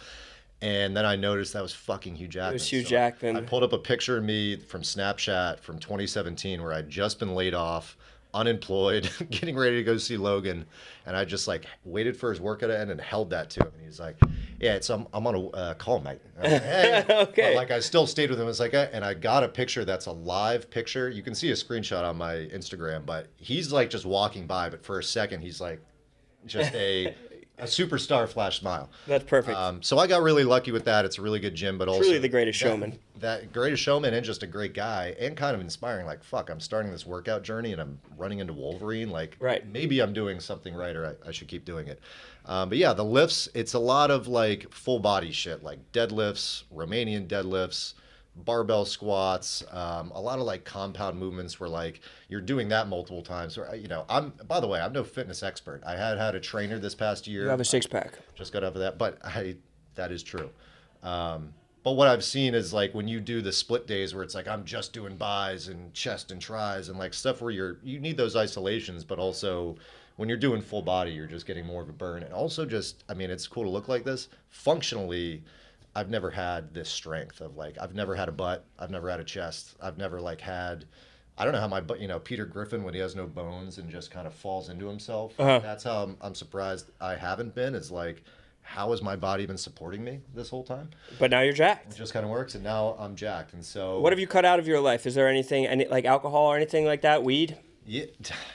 And then I noticed that was fucking Hugh Jackman. It was Hugh Jackman. I pulled up a picture of me from Snapchat from 2017 where I'd just been laid off, unemployed, getting ready to go see Logan. And I just like waited for his workout to end and held that to him. And he's like, yeah, I'm on a call, mate. Like, hey. Okay. But like I still stayed with him. It's like, and I got a picture that's a live picture. You can see a screenshot on my Instagram, but he's like just walking by. But for a second, he's like just a superstar flash smile. That's perfect. So I got really lucky with that. It's a really good gym, but also truly the greatest showman. That greatest showman and just a great guy and kind of inspiring. Like, fuck, I'm starting this workout journey and I'm running into Wolverine. Like, maybe I'm doing something right, or I should keep doing it. But yeah, the lifts, it's a lot of like full body shit, like deadlifts, Romanian deadlifts, barbell squats, a lot of like compound movements where like you're doing that multiple times. Or by the way, I'm no fitness expert. I had a trainer this past year. You have a 6-pack. Just got over that, but that is true. But what I've seen is like when you do the split days where it's like I'm just doing buys and chest and tries and like stuff where you need those isolations, but also when you're doing full body, you're just getting more of a burn. And also just, I mean, it's cool to look like this. Functionally, I've never had this strength of like, I've never had a butt. I've never had a chest. I've never like had, I don't know how my butt, Peter Griffin, when he has no bones and just kind of falls into himself. That's how I'm surprised I haven't been. It's like, how has my body been supporting me this whole time? But now you're jacked. It just kind of works. And now I'm jacked. And so. What have you cut out of your life? Is there anything, like alcohol or anything like that? Weed? Yeah,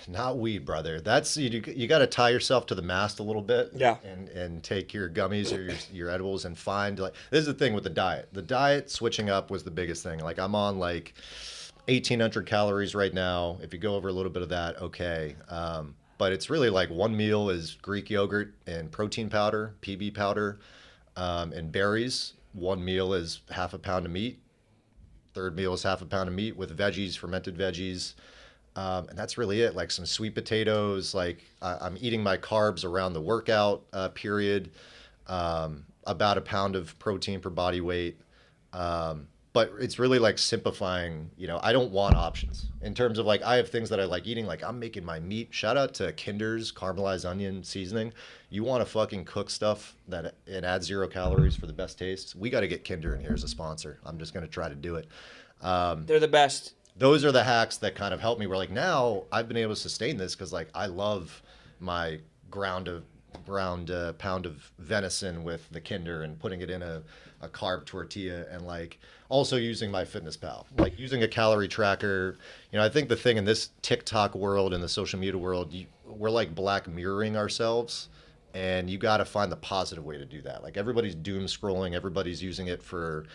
not weed, brother. That's you got to tie yourself to the mast a little bit. Yeah. And take your gummies or your edibles and find like this is the thing with the diet. The diet switching up was the biggest thing. Like I'm on like 1,800 calories right now. If you go over a little bit of that, okay. But it's really like one meal is Greek yogurt and protein powder, PB powder, and berries. One meal is half a pound of meat. Third meal is half a pound of meat with veggies, fermented veggies. And that's really it. Like some sweet potatoes. Like I'm eating my carbs around the workout period. About a pound of protein per body weight. But it's really like simplifying, I don't want options in terms of like, I have things that I like eating. Like I'm making my meat. Shout out to Kinder's caramelized onion seasoning. You want to fucking cook stuff that it adds 0 calories for the best taste. We got to get Kinder in here as a sponsor. I'm just going to try to do it. They're the best. Those are the hacks that kind of help me. Where like now I've been able to sustain this because like I love my ground pound of venison with the Kinder and putting it in a carb tortilla, and like also using my MyFitnessPal, like using a calorie tracker. I think the thing in this TikTok world and the social media world, we're like black mirroring ourselves, and you got to find the positive way to do that. Like everybody's doom scrolling, everybody's using it for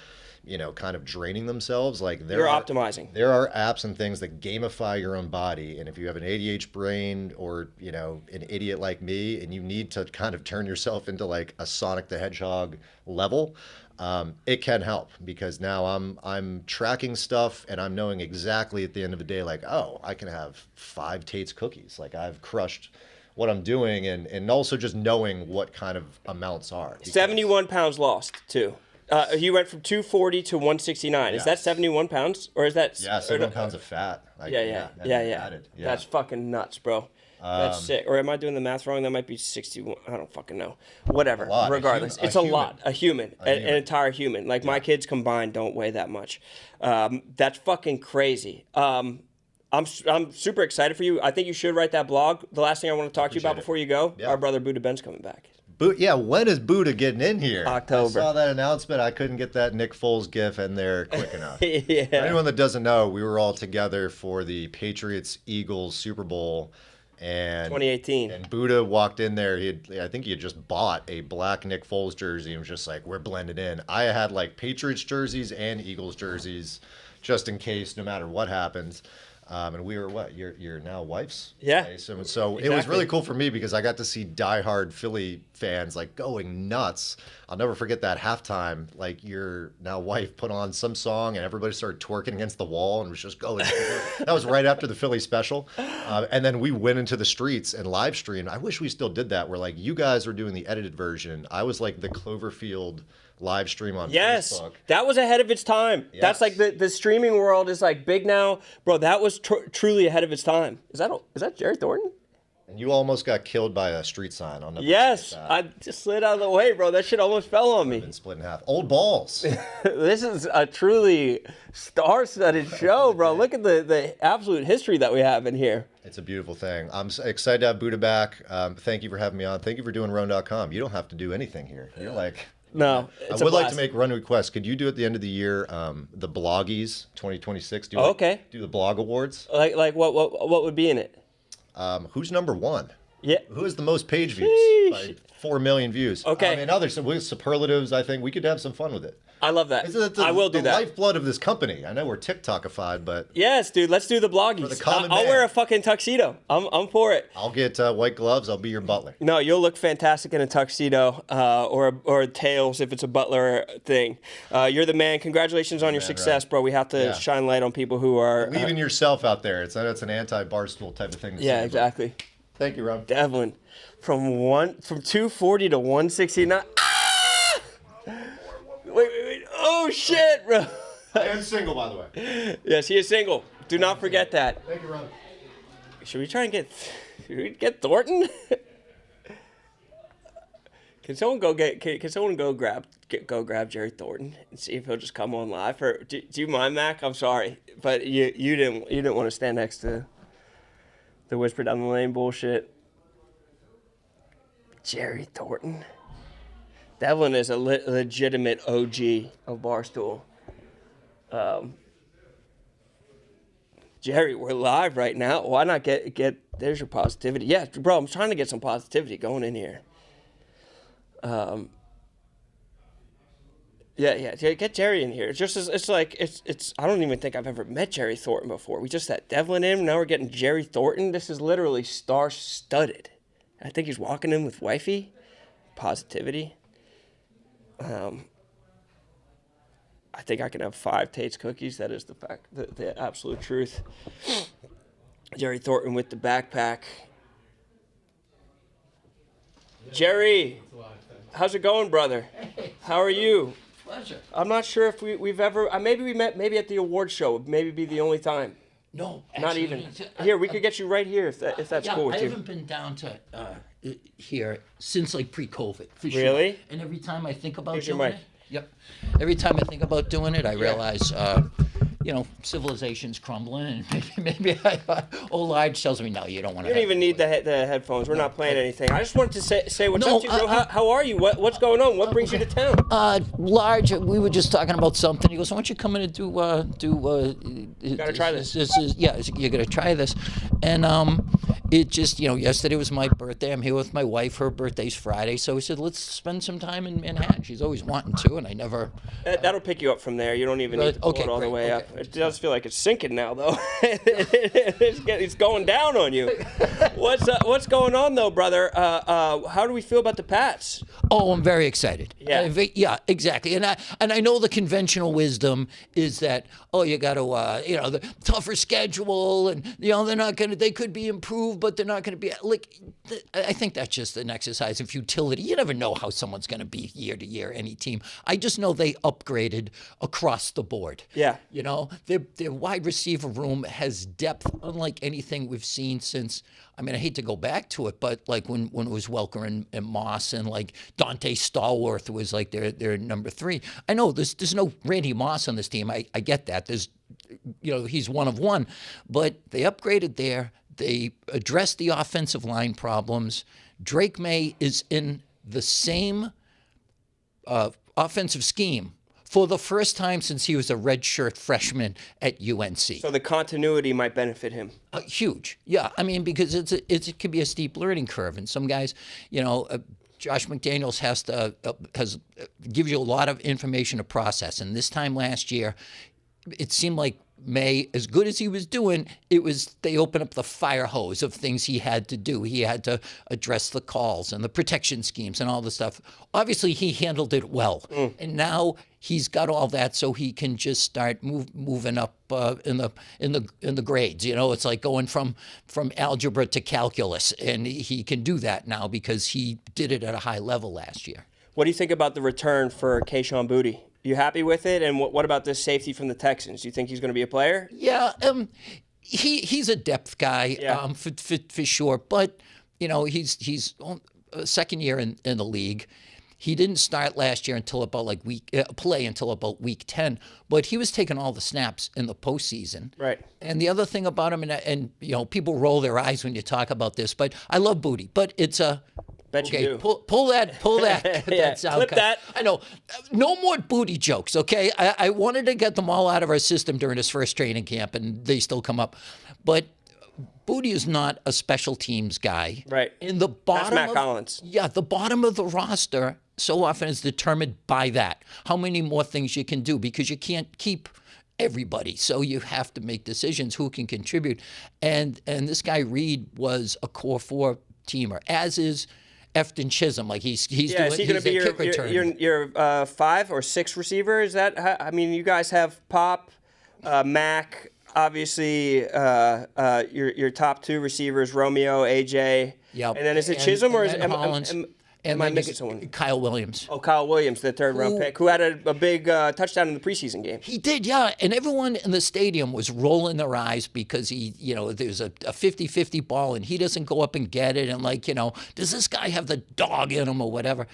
kind of draining themselves. Like you're optimizing. There are apps and things that gamify your own body. And if you have an ADHD brain or, an idiot like me, and you need to kind of turn yourself into like a Sonic the Hedgehog level, it can help, because now I'm tracking stuff and I'm knowing exactly at the end of the day, like, oh, I can have 5 Tate's cookies. Like I've crushed what I'm doing, and also just knowing what kind of amounts are. 71 pounds lost too. He went from 240 to 169. Yes. Is that 71 pounds, or is that? Yeah, 71 pounds of fat. Yeah. That's fucking nuts, bro. That's sick. Or am I doing the math wrong? That might be 61. I don't fucking know. Whatever. Regardless, it's a lot. A human, an entire human. Like my kids combined don't weigh that much. That's fucking crazy. I'm super excited for you. I think you should write that blog. The last thing I want to talk to you about before you go, our brother Buddha Ben's coming back. When is Buddha getting in here? October. I saw that announcement. I couldn't get that Nick Foles gif in there quick enough. Yeah. For anyone that doesn't know, we were all together for the Patriots-Eagles Super Bowl. And 2018. And Buddha walked in there. I think he had just bought a black Nick Foles jersey and was just like, we're blended in. I had like Patriots jerseys and Eagles jerseys just in case, no matter what happens. And we were your now wife's place. And so It was really cool for me because I got to see diehard Philly fans like going nuts. I'll never forget that halftime. Like your now wife put on some song and everybody started twerking against the wall and was just going. That was right after the Philly special. And then we went into the streets and live streamed. I wish we still did that. Where like you guys were doing the edited version. I was like the Cloverfield live stream on Facebook. That was ahead of its time. Yes. That's like the streaming world is like big now, bro. That was truly ahead of its time. Is that Jerry Thornton? And you almost got killed by a street sign on the. Yes, I just slid out of the way, bro. That shit almost fell on me. Been split in half. Old balls. This is a truly star-studded show, bro. Look at the absolute history that we have in here. It's a beautiful thing. I'm excited to have Buddha back. Thank you for having me on. Thank you for doing RoneDotCom. You don't have to do anything here. You're like. No, I would like to make one request. Could you do at the end of the year the Bloggies 2026? Do the blog awards. Like what would be in it? Who's number 1? Yeah. Who has the most page views? By 4 million views. Okay. Others with superlatives. I think we could have some fun with it. I love that. I will do that. The lifeblood of this company. I know we're TikTokified, but yes, dude. Let's do the bloggies. For the common I'll man. wear a fucking tuxedo. I'm for it. I'll get white gloves. I'll be your butler. No, you'll look fantastic in a tuxedo or tails if it's a butler thing. You're the man. Congratulations on your success, bro. We have to shine light on people who are leaving yourself out there. It's an anti-barstool type of thing. To say, exactly. Thank you, Ron. Devlin, from 240 to 169. Wait. Oh, shit, bro. I am single, by the way. Yes, he is single. Do not forget that. Thank you, Ron. Should we try and get Thornton? Can someone go grab Jerry Thornton and see if he'll just come on live? Or do you mind, Mac? I'm sorry, but you didn't want to stand next to the whisper down the lane bullshit. Jerry Thornton. Devlin is a legitimate OG of Barstool. Jerry, we're live right now. Why not get there's your positivity. Yeah, bro, I'm trying to get some positivity going in here. Yeah. Get Jerry in here. It's like I don't even think I've ever met Jerry Thornton before. We just had Devlin in. Now we're getting Jerry Thornton. This is literally star-studded. I think he's walking in with wifey. Positivity. I think I can have 5 Tate's cookies. That is the absolute truth. Jerry Thornton with the backpack. Jerry, how's it going, brother? How are you? Pleasure. I'm not sure if we've ever. Maybe we met maybe at the award show. Maybe be the only time. No, not actually, even. Here, we could get you right here if that's yeah, cool with I you. haven't been down to here since like pre-COVID. For Really? Sure. And every time I think about Here's your doing mic. it, yep. Every time I think about doing it, I realize, civilization's crumbling, and maybe old age tells me, no, you don't want to. You don't even need the headphones. We're not playing anything. I just wanted to say what's No, up to you, bro. How are you? What's going on? What brings you to town? Large, we were just talking about something. He goes, "Why don't you come in and do?" Gotta try this. You're gonna try this, and it just, yesterday was my birthday. I'm here with my wife. Her birthday's Friday, so we said, let's spend some time in Manhattan. She's always wanting to, and I never. That'll pick you up from there. You don't even need to pull it all the way up. It does feel like it's sinking now, though. It's going down on you. What's going on, though, brother? How do we feel about the Pats? Oh, I'm very excited. Yeah. Yeah, exactly. And I know the conventional wisdom is that, you got to, the tougher schedule, and they're not going to. They could be improved, but they're not going to be like. I think that's just an exercise in futility. You never know how someone's going to be year to year. Any team. I just know they upgraded across the board. Yeah. Their wide receiver room has depth unlike anything we've seen since. I mean, I hate to go back to it, but like when it was Welker and Moss, and like Dante Stallworth was like their number 3. I know there's no Randy Moss on this team. I get that. There's, he's one of one, but they upgraded there. They addressed the offensive line problems. Drake May is in the same offensive scheme for the first time since he was a redshirt freshman at UNC. So the continuity might benefit him. Huge, yeah. I mean, because it could be a steep learning curve, and some guys, Josh McDaniels gives you a lot of information to process. And this time last year, it seemed like May, as good as he was doing, they opened up the fire hose of things he had to do. He had to address the calls and the protection schemes and all the stuff. Obviously, he handled it well, and now he's got all that, so he can just start moving up in the grades. It's like going from algebra to calculus, and he can do that now because he did it at a high level last year. What do you think about the return for Kayshon Boutte? You happy with it? And what about this safety from the Texans? Do you think he's going to be a player? Yeah, he's a depth guy, Yeah. For sure. But he's a second year in the league. He didn't start last year until about week 10. But he was taking all the snaps in the postseason. Right. And the other thing about him, and people roll their eyes when you talk about this, but I love Boutte. But it's a Bet you okay, do. pull that. Yeah, clip that. I know. No more Boutte jokes, okay? I wanted to get them all out of our system during his first training camp, and they still come up. But Boutte is not a special teams guy. Right. In the bottom That's Matt Collins. Yeah, the bottom of the roster so often is determined by that. How many more things you can do, because you can't keep everybody. So you have to make decisions who can contribute. And this guy Reed was a core 4 teamer, as is Efton Chisholm. Like he's Yeah, is he going to be your 5 or 6 receiver? Is that? I mean, you guys have Pop, Mac, obviously your top 2 receivers, Romeo, AJ. Yep. And then is it Chisholm or is it Hollins? Am I missing someone? Kyle Williams. Oh, Kyle Williams, the 3rd round pick, who had a big touchdown in the preseason game. He did, yeah. And everyone in the stadium was rolling their eyes because there's a 50-50 ball and he doesn't go up and get it. And does this guy have the dog in him or whatever?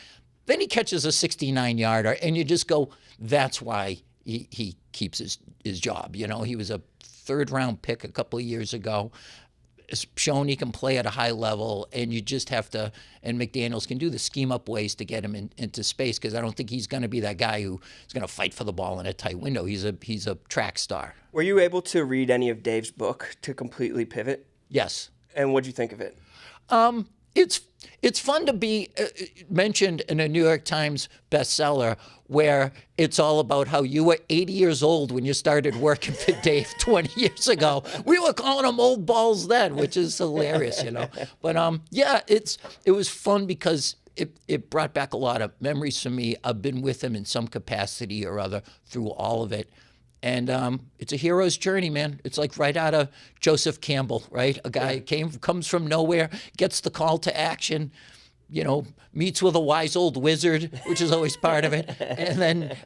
Then he catches a 69-yarder and you just go, that's why he keeps his job. He was a 3rd round pick a couple of years ago. Has shown he can play at a high level, and you just have to, and McDaniels can do the scheme up ways to get him into space, because I don't think he's going to be that guy who is going to fight for the ball in a tight window. He's a track star. Were you able to read any of Dave's book to completely pivot? Yes. And what'd you think of it? it's fun to be mentioned in a New York Times bestseller where it's all about how you were 80 years old when you started working for Dave 20 years ago. We were calling him old balls then, which is hilarious, you know. But yeah, it was fun because it brought back a lot of memories for me. I've been with him in some capacity or other through all of it. And it's a hero's journey, man. It's like right out of Joseph Campbell, right? A guy comes from nowhere, gets the call to action, you know, meets with a wise old wizard, which is always part of it, and then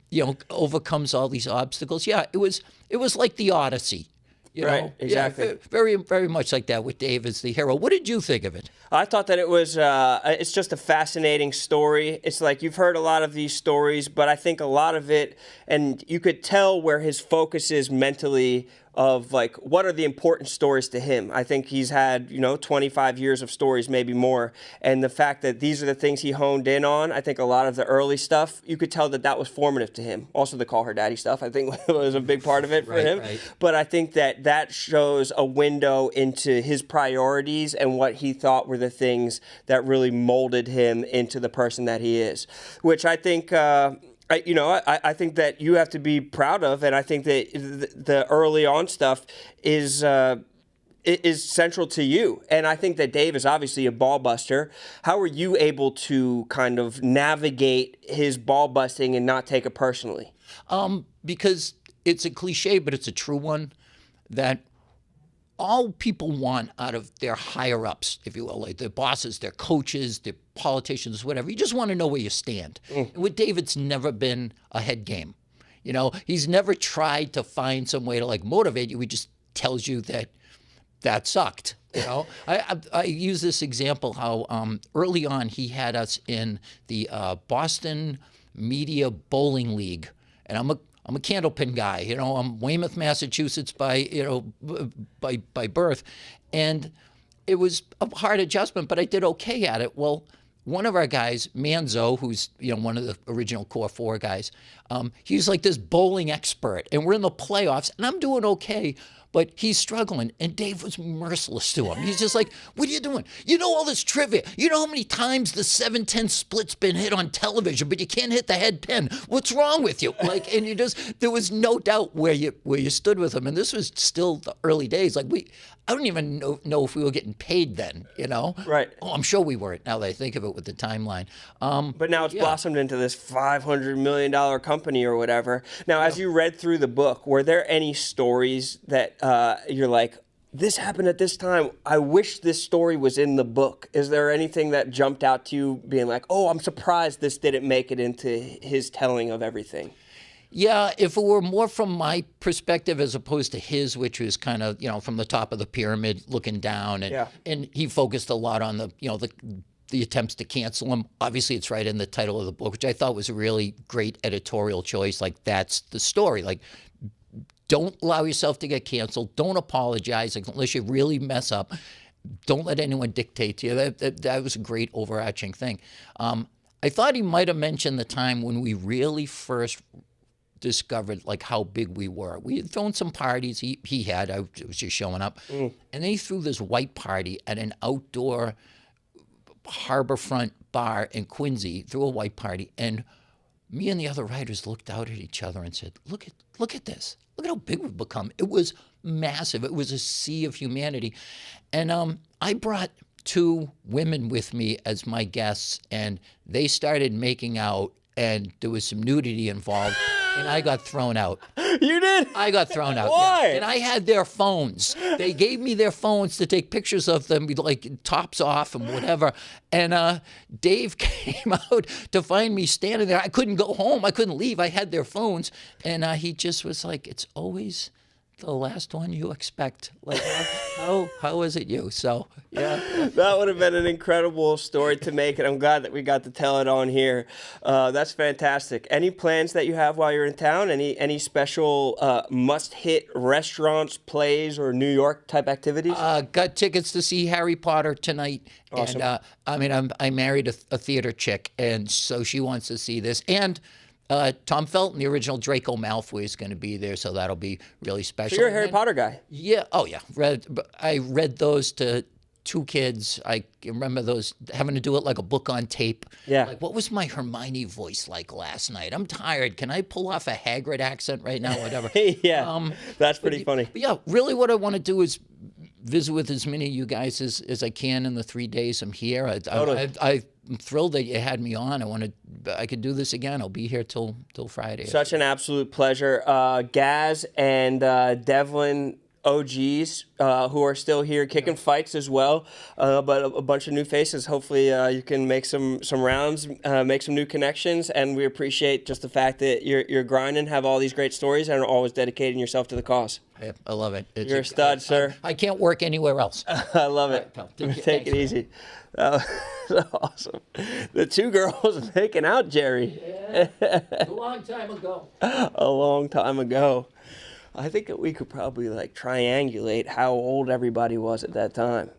you know, overcomes all these obstacles. Yeah, it was like the Odyssey. You know? Exactly. Yeah, very, very much like that with Dave as the hero. What did you think of it? I thought that it was, it's just a fascinating story. It's like you've heard a lot of these stories, but I think a lot of it, and you could tell where his focus is mentally of like, what are the important stories to him? I think he's had, 25 years of stories, maybe more. And the fact that these are the things he honed in on, I think a lot of the early stuff, you could tell that was formative to him. Also the Call Her Daddy stuff, I think was a big part of it for him. Right. But I think that shows a window into his priorities and what he thought were the things that really molded him into the person that he is, which I think, I think that you have to be proud of, and I think that the early on stuff is central to you. And I think that Dave is obviously a ball buster. How are you able to kind of navigate his ball busting and not take it personally? Because it's a cliche, but it's a true one, that all people want out of their higher ups, if you will, like their bosses, their coaches, their politicians, whatever. You just want to know where you stand. And with Dave, it's never been a head game. You know, he's never tried to find some way to like motivate you. He just tells you that sucked. You know, I use this example how early on he had us in the Boston Media Bowling League, and I'm a Candlepin guy. You know, I'm Weymouth, Massachusetts by birth, and it was a hard adjustment, but I did okay at it. Well, one of our guys, Manzo, who's one of the original Core 4 guys, he's like this bowling expert, and we're in the playoffs, and I'm doing okay. But he's struggling, and Dave was merciless to him. He's just like, what are you doing? You know all this trivia. You know how many times the 7-10 split's been hit on television, but you can't hit the head pin. What's wrong with you? Like, and there was no doubt where you stood with him. And this was still the early days. Like I don't even know if we were getting paid then, Right. Oh, I'm sure we weren't, now that I think of it with the timeline. But now it's blossomed into this $500 million company or whatever. Now, as you read through the book, were there any stories that you're like, this happened at this time, I wish this story was in the book? Is there anything that jumped out to you being like, oh, I'm surprised this didn't make it into his telling of everything? Yeah, if it were more from my perspective as opposed to his, which was kind of, from the top of the pyramid looking down, and he focused a lot on the attempts to cancel him. Obviously, it's right in the title of the book, which I thought was a really great editorial choice. Like, that's the story. Like, don't allow yourself to get canceled. Don't apologize unless you really mess up. Don't let anyone dictate to you. That was a great overarching thing. I thought he might have mentioned the time when we really first discovered like how big we were. We had thrown some parties. He had. I was just showing up. And then he threw this white party at an outdoor harborfront bar in Quincy. Threw a white party, and me and the other writers looked out at each other and said, look at this. Look at how big we've become. It was massive. It was a sea of humanity. And I brought 2 women with me as my guests, and they started making out, and there was some nudity involved, and I got thrown out. You did? I got thrown out. Why? Yeah. And I had their phones. They gave me their phones to take pictures of them, like tops off and whatever. And Dave came out to find me standing there. I couldn't go home. I couldn't leave. I had their phones. And he just was like, it's always the last one you expect. Like, how is it you? So, yeah. That would have been an incredible story to make, and I'm glad that we got to tell it on here. That's fantastic. Any plans that you have while you're in town? Any special must-hit restaurants, plays, or New York type activities? Got tickets to see Harry Potter tonight. Awesome. And I married a theater chick, and so she wants to see this. And Tom Felton, the original Draco Malfoy, is going to be there, so that'll be really special. So you're a Harry Potter guy. Yeah. Oh, yeah. I read those to 2 kids. I remember those having to do it like a book on tape. Yeah. Like, what was my Hermione voice like last night? I'm tired. Can I pull off a Hagrid accent right now? Whatever. Yeah, that's pretty funny. But yeah, really what I want to do is visit with as many of you guys as I can in the 3 days I'm here. I'm thrilled that you had me on. I could do this again. I'll be here till Friday. Such an absolute pleasure. Gaz and Devlin OGs who are still here kicking fights as well, but a bunch of new faces. Hopefully you can make some rounds, make some new connections, and we appreciate just the fact that you're grinding, have all these great stories, and are always dedicating yourself to the cause. Yeah, I love it. You're a stud, sir. I can't work anywhere else. I love it. Take it easy. Awesome. The 2 girls making out, Jerry. A long time ago. A long time ago. I think that we could probably like triangulate how old everybody was at that time.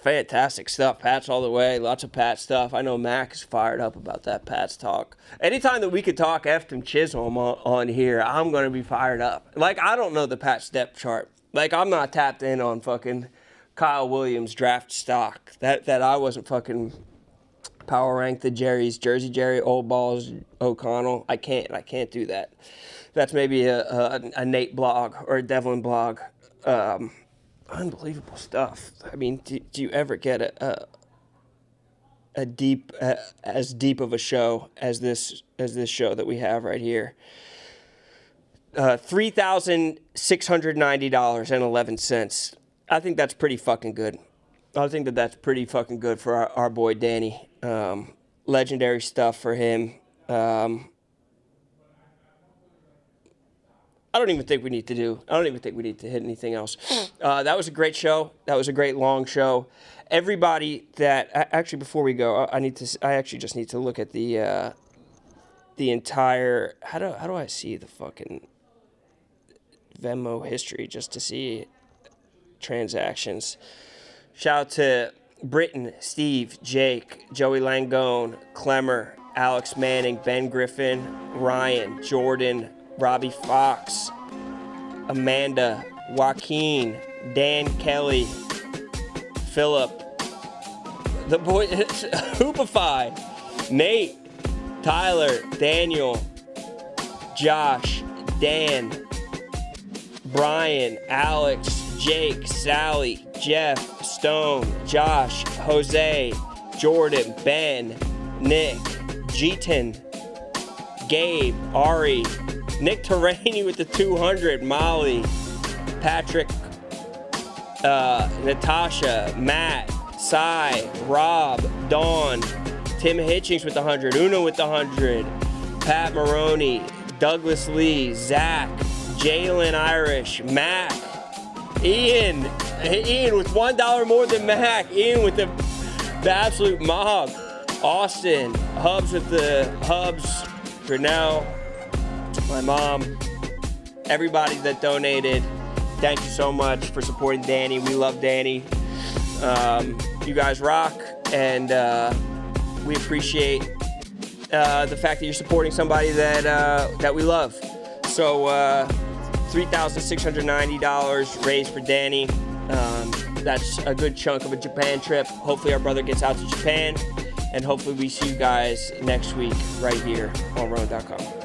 Fantastic stuff. Pats all the way. Lots of Pats stuff. I know Mac is fired up about that Pats talk. Anytime that we could talk Efton Chisholm on here, I'm going to be fired up. Like, I don't know the Pats depth chart. Like, I'm not tapped in on fucking Kyle Williams draft stock. That I wasn't fucking power ranked the Jerry's, Jersey Jerry, Old Balls, O'Connell. I can't do that. That's maybe a Nate blog or a Devlin blog. Unbelievable stuff. I mean, do you ever get a deep as deep of a show as this show that we have right here? $3,690.11. I think that's pretty fucking good. I think that's pretty fucking good for our boy Danny. Legendary stuff for him. I don't even think we need to hit anything else. That was a great show. That was a great long show. Everybody that actually before we go, I actually just need to look at the entire. How do I see the fucking Venmo history just to see transactions? Shout out to Britton, Steve, Jake, Joey Langone, Clemmer, Alex Manning, Ben Griffin, Ryan, Jordan, Robbie Fox, Amanda, Joaquin, Dan Kelly, Philip, the boy, Hoopify, Nate, Tyler, Daniel, Josh, Dan, Brian, Alex, Jake, Sally, Jeff, Stone, Josh, Jose, Jordan, Ben, Nick, Jeeton, Gabe, Ari, Nick Terrani with the 200, Molly, Patrick, Natasha, Matt, Cy, Rob, Dawn, Tim Hitchings with the 100, Uno with the 100, Pat Maroney, Douglas Lee, Zach, Jalen Irish, Mac, Ian with $1 more than Mac, Ian with the absolute mob, Austin, Hubs with the Hubs, Grinnell, my mom, everybody that donated, thank you so much for supporting Danny. We love Danny. You guys rock, and we appreciate the fact that you're supporting somebody that we love. So $3,690 raised for Danny. That's a good chunk of a Japan trip. Hopefully our brother gets out to Japan, and hopefully we see you guys next week right here on RoneDotCom.